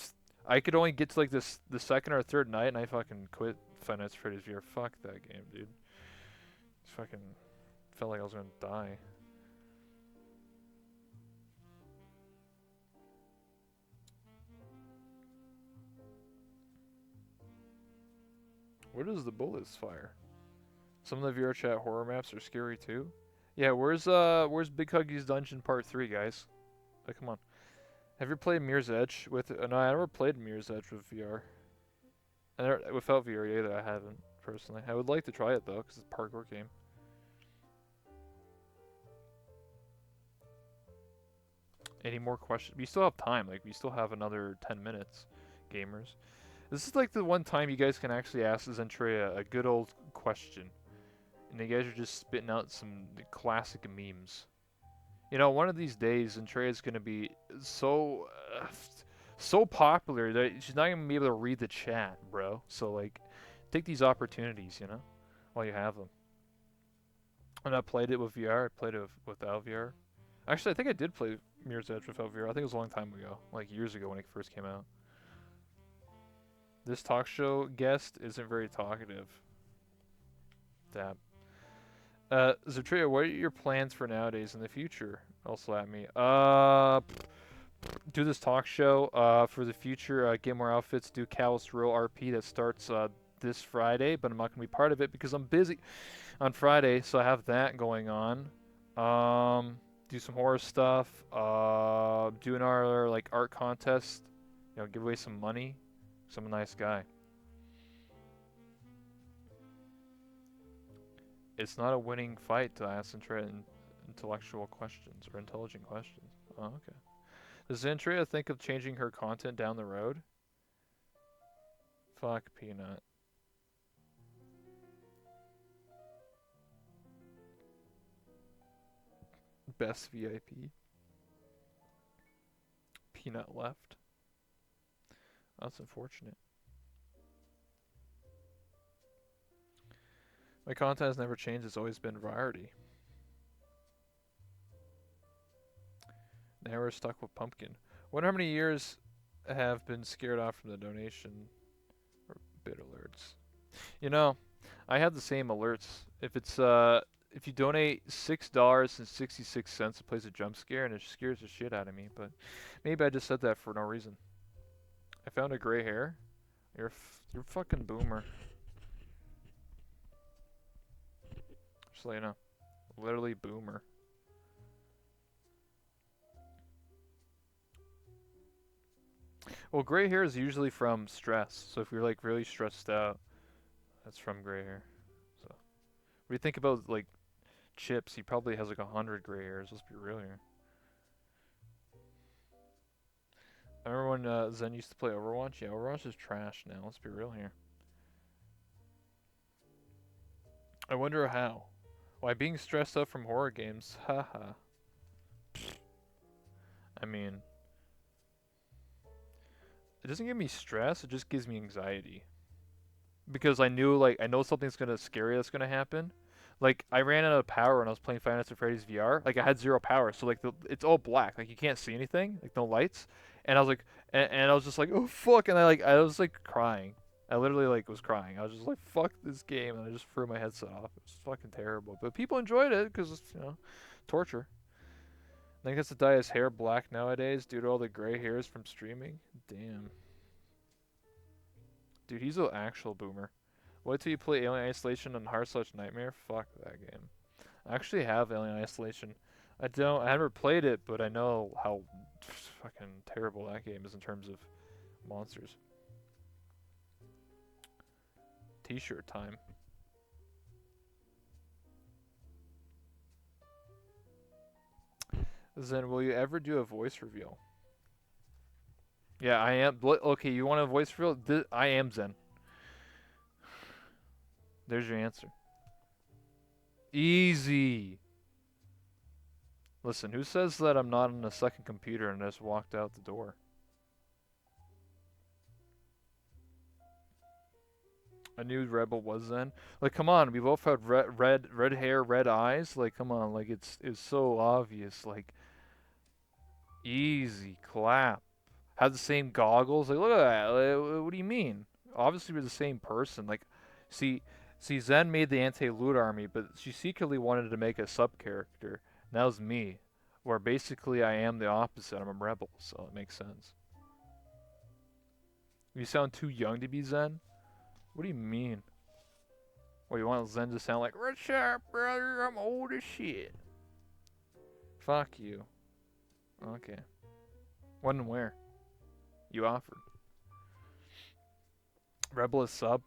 I could only get to like the second or third night, and I fucking quit Five Nights at Freddy's VR. Fuck that game, dude. It's fucking felt like I was gonna die. Where does the bullets fire? Some of the VR chat horror maps are scary too. Yeah, where's Big Huggy's Dungeon Part 3, guys? Come on. Have you played Mirror's Edge with? No, I never played Mirror's Edge with VR. Without VR either. I haven't personally. I would like to try it though, cause it's a parkour game. Any more questions? We still have time. Like we still have another 10 minutes, gamers. This is like the one time you guys can actually ask Zentreya a good old question, and you guys are just spitting out some classic memes. You know, one of these days, Zentreya is gonna be so popular that she's not gonna be able to read the chat, bro. So like, take these opportunities, you know, while you have them. And I played it with VR. I played it without VR. Actually, I think I did play Mirror's Edge without VR. I think it was a long time ago, like years ago when it first came out. This talk show guest isn't very talkative. Dab. Zentreya, what are your plans for nowadays in the future? Also at me. Do this talk show. For the future, get more outfits. Do Callous Row RP that starts this Friday, but I'm not gonna be part of it because I'm busy on Friday, so I have that going on. Do some horror stuff. Do another like art contest. You know, give away some money. 'Cause I'm a nice guy. It's not a winning fight to ask intellectual questions or intelligent questions. Oh, okay. Does Zentreya think of changing her content down the road? Fuck Peanut. Best VIP. Peanut left. That's unfortunate. My content has never changed. It's always been variety. Now we're stuck with pumpkin. Wonder how many years have been scared off from the donation or bid alerts. You know, I have the same alerts. If you donate $6.66, it plays a jump scare and it scares the shit out of me. But maybe I just said that for no reason. I found a gray hair. You're a fucking boomer. Just so you know, literally boomer. Well, gray hair is usually from stress. So if you're like really stressed out, that's from gray hair. So when you think about like Chips, he probably has like 100 gray hairs. Let's be real here. I remember when Zen used to play Overwatch. Yeah, Overwatch is trash now. Let's be real here. I wonder how. Why being stressed out from horror games? Haha. I mean, it doesn't give me stress. It just gives me anxiety. Because I know something's gonna scary that's gonna happen. Like I ran out of power when I was playing Five Nights at Freddy's VR. Like I had zero power, so like it's all black. Like you can't see anything. Like no lights. And I was like, and I was just like, oh fuck! And I was like crying. I literally like was crying. I was just like, fuck this game, and I just threw my headset off. It was fucking terrible. But people enjoyed it because it's torture. I think has to dye his hair black nowadays due to all the gray hairs from streaming. Damn. Dude, he's an actual boomer. Wait till you play Alien Isolation on Hearthstone Nightmare. Fuck that game. I actually have Alien Isolation. I haven't played it, but I know how fucking terrible that game is in terms of monsters. T-shirt time. Then will you ever do a voice reveal? Yeah, I am. Okay, you want a voice reveal? I am Zen. There's your answer. Easy. Listen, who says that I'm not on a second computer and just walked out the door? I knew Rebel was Zen. Like, come on, we both had red hair, red eyes. Like, come on, like it's so obvious. Like, easy clap. Had the same goggles. Like, look at that. Like, what do you mean? Obviously, we're the same person. Like, see, see, Zen made the anti-loot army, but she secretly wanted to make a sub character. And that was me, where basically I am the opposite. I'm a rebel, so it makes sense. You sound too young to be Zen. What do you mean? Well, you want Zen to sound like, "What's up, brother? I'm old as shit." Fuck you. Okay. When and where? You offered. Rebel is sub.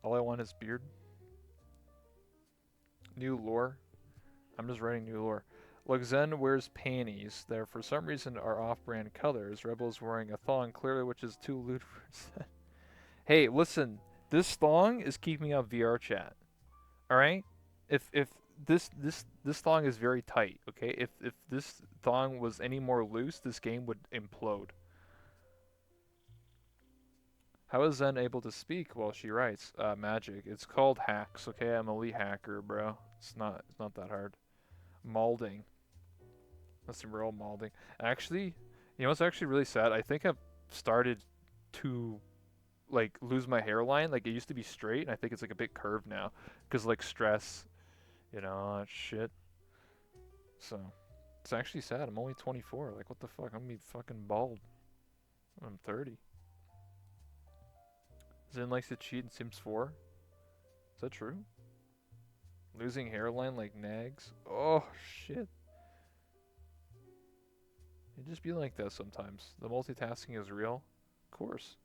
All I want is beard. New lore. I'm just writing new lore. Look, Zen wears panties. There, for some reason, are off-brand colors. Rebel is wearing a thong, clearly, which is too lewd for Zen. Hey, listen. This thong is keeping up VR chat. All right? If this thong is very tight, okay? If this thong was any more loose, this game would implode. How is Zen able to speak while she writes? Magic. It's called hacks, okay? I'm an elite hacker, bro. It's not that hard. Malding. That's some real malding. Actually, you know what's actually really sad? I think I've started to like lose my hairline. Like it used to be straight, and I think it's like a bit curved now, cause like stress, all that shit. So it's actually sad. I'm only 24. Like what the fuck? I'm gonna be fucking bald. I'm 30. Zen likes to cheat in Sims 4. Is that true? Losing hairline like nags. Oh shit. It just be like that sometimes. The multitasking is real. Of course.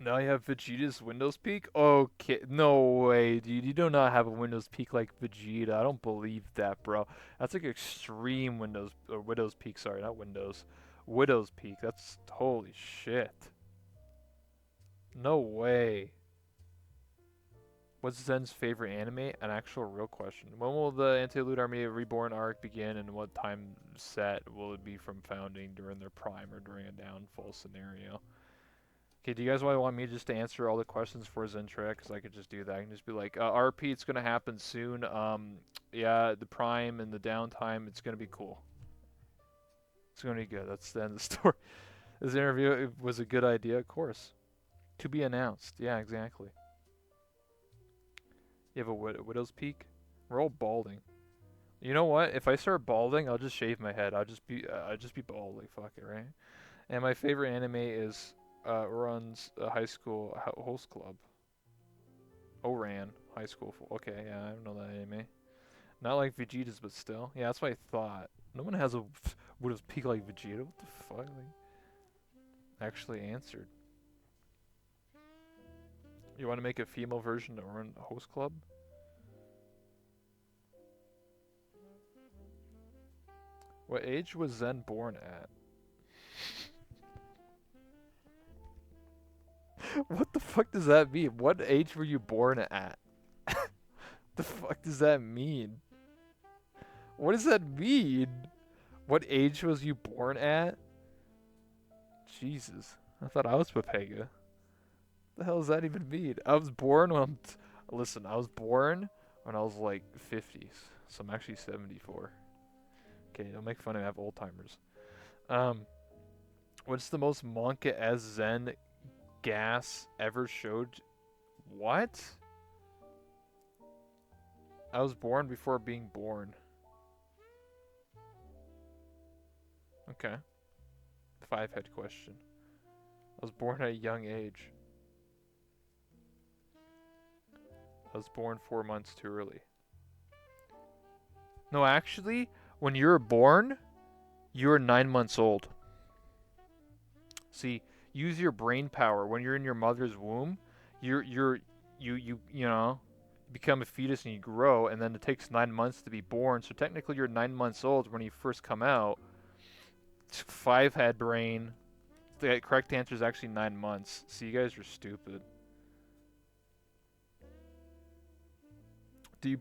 Now you have Vegeta's Windows peak? Okay, no way, dude. You do not have a Windows peak like Vegeta. I don't believe that, bro. That's like extreme Windows or Widow's peak. Sorry, not Windows. Widow's peak. That's holy shit. No way. What's Zen's favorite anime? An actual real question. When will the Anti-Loot Army Reborn arc begin, and what time set will it be from founding during their prime or during a downfall scenario? Okay, do you guys want me just to answer all the questions for Zentreya? Because I could just do that. I can just be like, RP, it's going to happen soon. Yeah, the prime and the downtime, it's going to be cool. It's going to be good. That's the end of the story. This interview was a good idea, of course. To be announced. Yeah, exactly. You have a widow's peak? We're all balding. You know what? If I start balding, I'll just shave my head. I'll just be bald. Like, fuck it, right? And my favorite anime is runs a high school host club. Oran high school. Okay, yeah, I don't know that anime. Not like Vegeta's, but still. Yeah, that's what I thought. No one has a Widow's Peak like Vegeta. What the fuck? Like, actually answered. You want to make a female version to run a host club? What age was Zen born at? What the fuck does that mean? What age were you born at? The fuck does that mean? What does that mean? What age was you born at? Jesus. I thought I was Pepega. The hell does that even mean? I was born when listen, I was born when I was like 50s. So I'm actually 74. Okay, don't make fun of me. I have old timers. Um, what's the most Monka as Zen gas ever showed? What? I was born before being born. Okay. Five-head question. I was born at a young age. I was born 4 months too early. No, actually, when you were born, you were 9 months old. See, use your brain power. When you're in your mother's womb, you're you know, become a fetus and you grow, and then it takes 9 months to be born. So technically, you're 9 months old when you first come out. 5 head brain. The correct answer is actually 9 months. So you guys are stupid. Do you,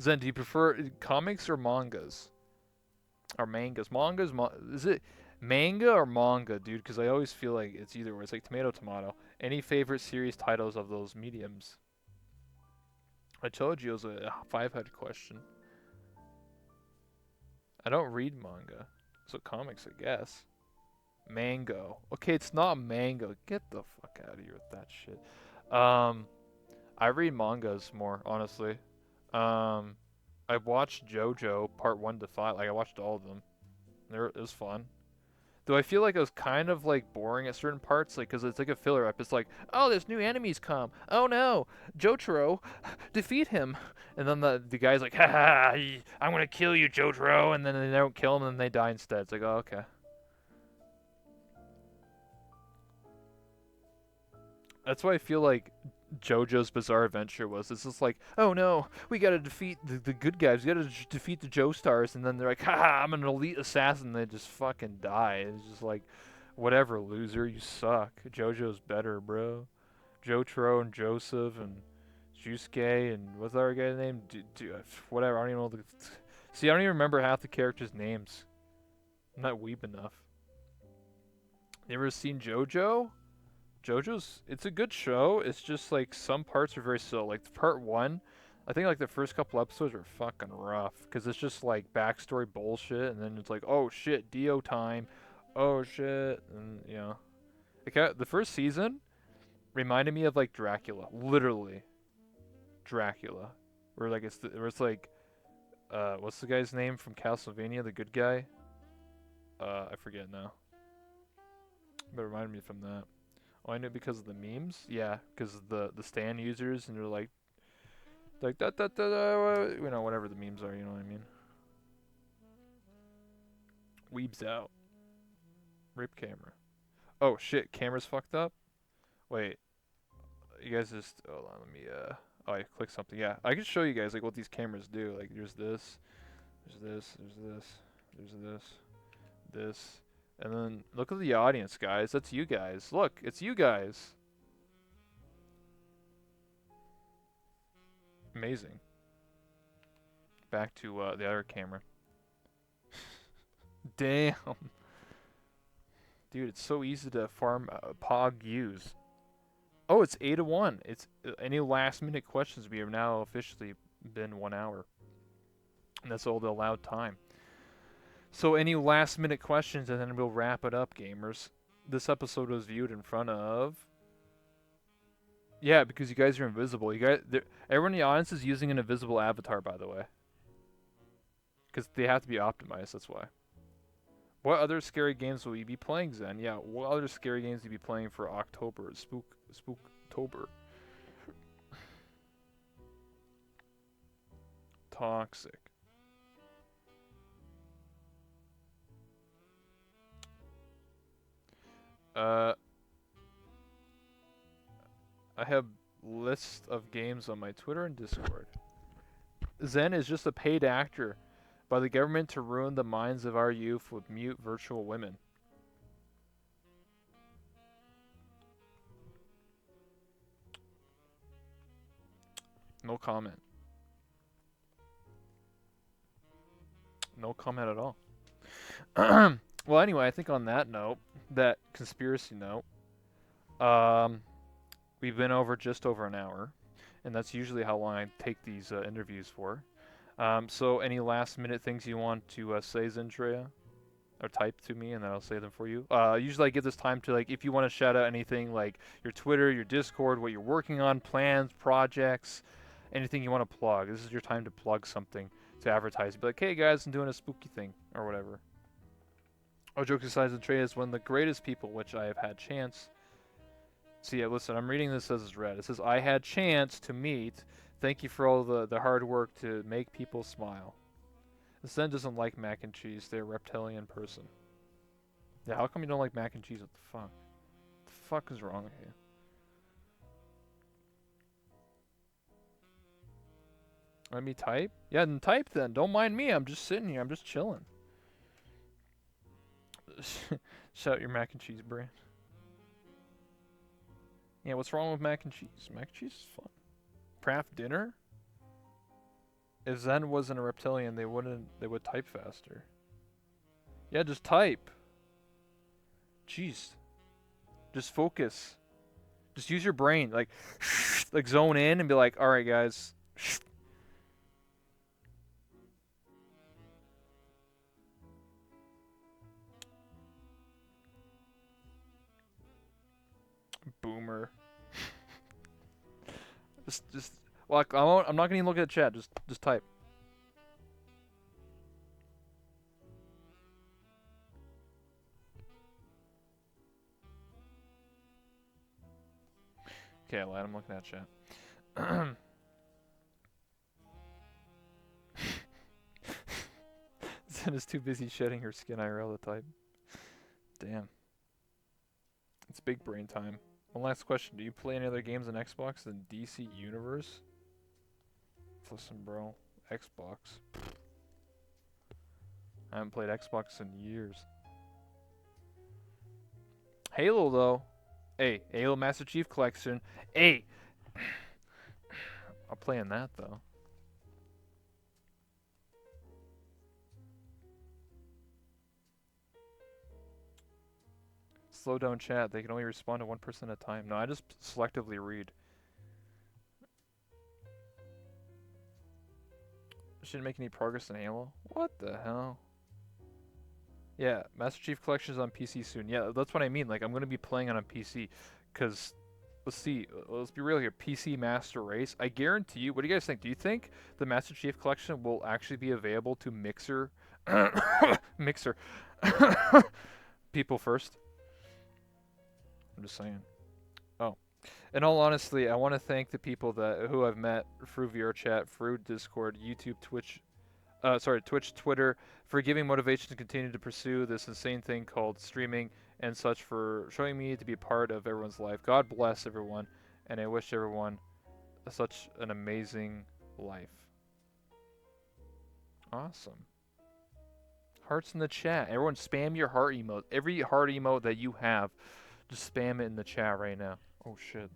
Zen? Do you prefer comics or mangas? Or mangas? Is it manga or manga, dude? Because I always feel like it's either way. It's like tomato, tomato. Any favorite series titles of those mediums? I told you it was a 5-head question. I don't read manga, so comics, I guess. Mango. Okay, it's not mango. Get the fuck out of here with that shit. I read mangas more, honestly. I watched JoJo Part 1 to 5. Like, I watched all of them. It was fun. Though I feel like it was kind of like boring at certain parts, like because it's like a filler ep. It's like, oh, there's new enemies come. Oh no, Jotaro, defeat him. And then the guy's like, ha ha, I'm gonna kill you, Jotaro. And then they don't kill him, and then they die instead. It's like, oh, okay. That's why I feel like JoJo's Bizarre Adventure was. It's just like, oh no, we gotta defeat the good guys. We gotta defeat the Joestars, and then they're like, haha, I'm an elite assassin. And they just fucking die. It's just like, whatever, loser, you suck. JoJo's better, bro. Jotaro and Joseph and Jusuke and what's that other guy's name? Whatever. I don't even know the. See, I don't even remember half the characters' names. I'm not weeb enough. You ever seen JoJo? It's a good show. It's just like some parts are very slow. Like part 1, I think like the first couple episodes are fucking rough because it's just like backstory bullshit, and then it's like, oh shit, Dio time, oh shit, and you know, like the first season reminded me of like Dracula, literally Dracula, where like it's like, what's the guy's name from Castlevania, the good guy? I forget now, but it reminded me from that. Oh, I know because of the memes. Yeah, because of the Stan users, and they're like that, you know, whatever the memes are. You know what I mean? Weebs out. Rip camera. Oh shit, camera's fucked up. Wait, you guys just hold on. Let me Oh, I clicked something. Yeah, I can show you guys like what these cameras do. Like there's this, there's this, and then look at the audience, guys. That's you guys. Look, it's you guys. Amazing. Back to the other camera. Damn. Dude, it's so easy to farm Pog use. Oh, it's 8-1. It's any last minute questions. We have now officially been 1 hour. And that's all the allowed time. So any last minute questions, and then we'll wrap it up, gamers. This episode was viewed in front of... Yeah, because you guys are invisible. Everyone in the audience is using an invisible avatar, by the way. Because they have to be optimized, that's why. What other scary games will you be playing, Zen? Yeah, what other scary games will you be playing for October? Spooktober. Toxic. I have lists of games on my Twitter and Discord. Zen is just a paid actor by the government to ruin the minds of our youth with mute virtual women. No comment. No comment at all. Well, anyway, I think on that note, that conspiracy note, we've been over just over an hour, and that's usually how long I take these interviews for. So any last minute things you want to say, Zentreya? Or type to me, and then I'll say them for you. Usually I give this time to, like, if you want to shout out anything, like your Twitter, your Discord, what you're working on, plans, projects, anything you want to plug. This is your time to plug something, to advertise. Be like, hey guys, I'm doing a spooky thing, or whatever. Oh, jokes aside, Zentreya is one of the greatest people which I have had chance. See, yeah, listen, I'm reading this as it's read. It says, I had chance to meet. Thank you for all the hard work to make people smile. Zen doesn't like mac and cheese. They're a reptilian person. Yeah, how come you don't like mac and cheese? What the fuck? What the fuck is wrong with you? Let me type? Yeah, then type then. Don't mind me. I'm just sitting here. I'm just chilling. Shout your mac and cheese brand. Yeah, what's wrong with mac and cheese? Mac and cheese is fun. Craft dinner? If Zen wasn't a reptilian, they would type faster. Yeah, just type. Jeez. Just focus. Just use your brain. Like zone in and be like, alright guys. Boomer. just well, I'm not gonna even look at the chat, just type. Okay, I lied, I'm looking at chat. Zen is too busy shedding her skin IRL to type. Damn. It's big brain time. One last question. Do you play any other games on Xbox than DC Universe? Listen, bro. Xbox. I haven't played Xbox in years. Halo, though. Hey, Halo Master Chief Collection. Hey! I'm playing that, though. Slow down chat. They can only respond to one person at a time. No, I just selectively read. Shouldn't make any progress in Halo? What the hell? Yeah, Master Chief Collection is on PC soon. Yeah, that's what I mean. Like, I'm going to be playing on a PC. Because, let's be real here. PC Master Race. I guarantee you, what do you guys think? Do you think the Master Chief Collection will actually be available to Mixer? Mixer. People first? I'm just saying. Oh. In all honesty, I want to thank the people who I've met through VRChat, through Discord, YouTube, Twitch, Twitter, for giving motivation to continue to pursue this insane thing called streaming and such, for showing me to be a part of everyone's life. God bless everyone, and I wish everyone such an amazing life. Awesome. Hearts in the chat. Everyone spam your heart emote. Every heart emote that you have, just spam it in the chat right now. Oh shit.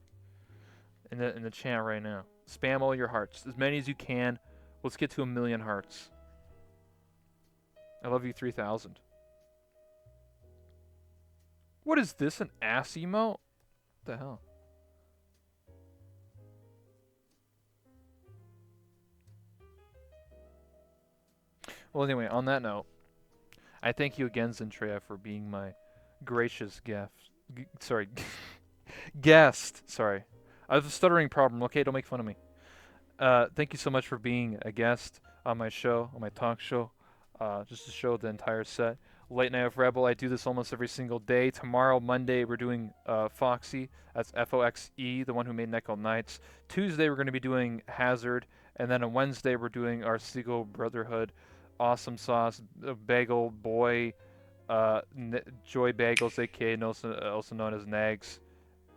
In the chat right now. Spam all your hearts. As many as you can. Let's get to 1 million hearts. I love you 3000. What is this? An ass emote? What the hell? Well, anyway, on that note, I thank you again, Zentreya, for being my gracious guest. Sorry. I have a stuttering problem, okay? Don't make fun of me. Thank you so much for being a guest on my show, on my talk show, just to show the entire set. Late Night of Rebel, I do this almost every single day. Tomorrow, Monday, we're doing Foxy. That's F-O-X-E, the one who made Nickel Knights. Tuesday, we're going to be doing Hazard. And then on Wednesday, we're doing our Seagull Brotherhood, Awesome Sauce, Bagel Boy, Joy Bagels, aka also known as Nags.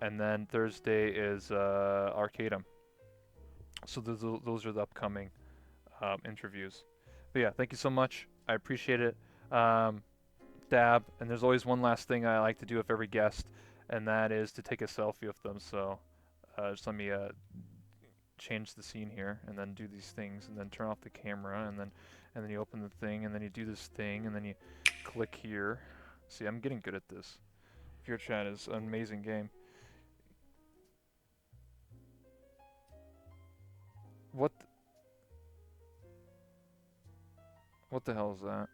And then Thursday is Arcadum. So those are the upcoming interviews. But yeah, thank you so much. I appreciate it. Dab. And there's always one last thing I like to do with every guest, and that is to take a selfie with them. So just let me change the scene here, and then do these things, and then turn off the camera, and then you open the thing, and then you do this thing, and then you click here. See, I'm getting good at this. VRChat is an amazing game. What the hell is that?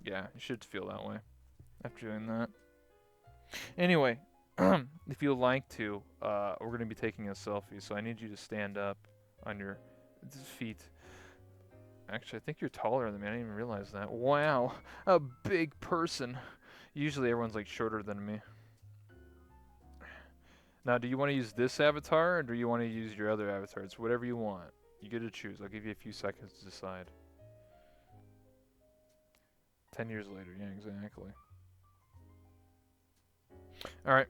Yeah, you should feel that way after doing that. Anyway, if you'd like to, we're going to be taking a selfie, so I need you to stand up on your feet. Actually, I think you're taller than me. I didn't even realize that. Wow, a big person. Usually everyone's like shorter than me. Now, do you want to use this avatar, or do you want to use your other avatar? It's whatever you want. You get to choose. I'll give you a few seconds to decide. 10 years later, yeah, exactly. Alright.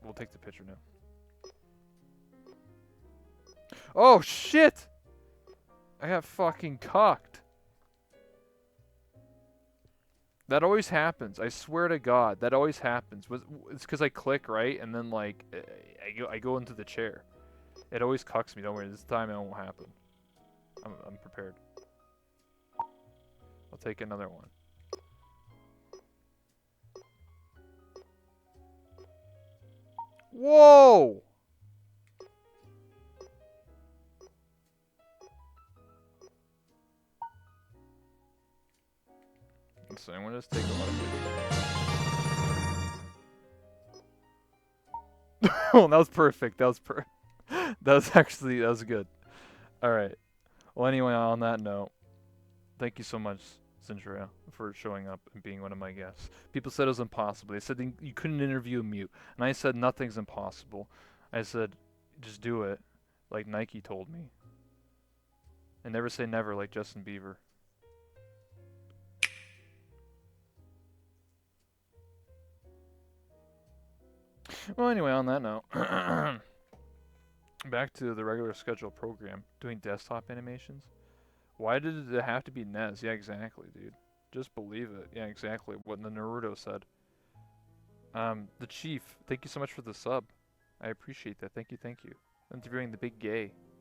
We'll take the picture now. Oh, shit! I got fucking cocked. That always happens. I swear to God, that always happens. It's because I click, right? And then, like, I go into the chair. It always cucks me. Don't worry. This time it won't happen. I'm prepared. I'll take another one. Whoa! So I'm gonna just take a lot of pictures. Oh, that was perfect. That was that was good. Alright. Well, anyway, on that note, thank you so much, Zentreya, for showing up and being one of my guests. People said it was impossible. They said you couldn't interview a mute. And I said nothing's impossible. I said, just do it, like Nike told me. And never say never, like Justin Bieber. Well, anyway, on that note, back to the regular scheduled program, doing desktop animations. Why did it have to be Nez? Yeah, exactly, dude. Just believe it. Yeah, exactly. What the Naruto said. The Chief, thank you so much for the sub. I appreciate that. Thank you, thank you. Interviewing the big gay.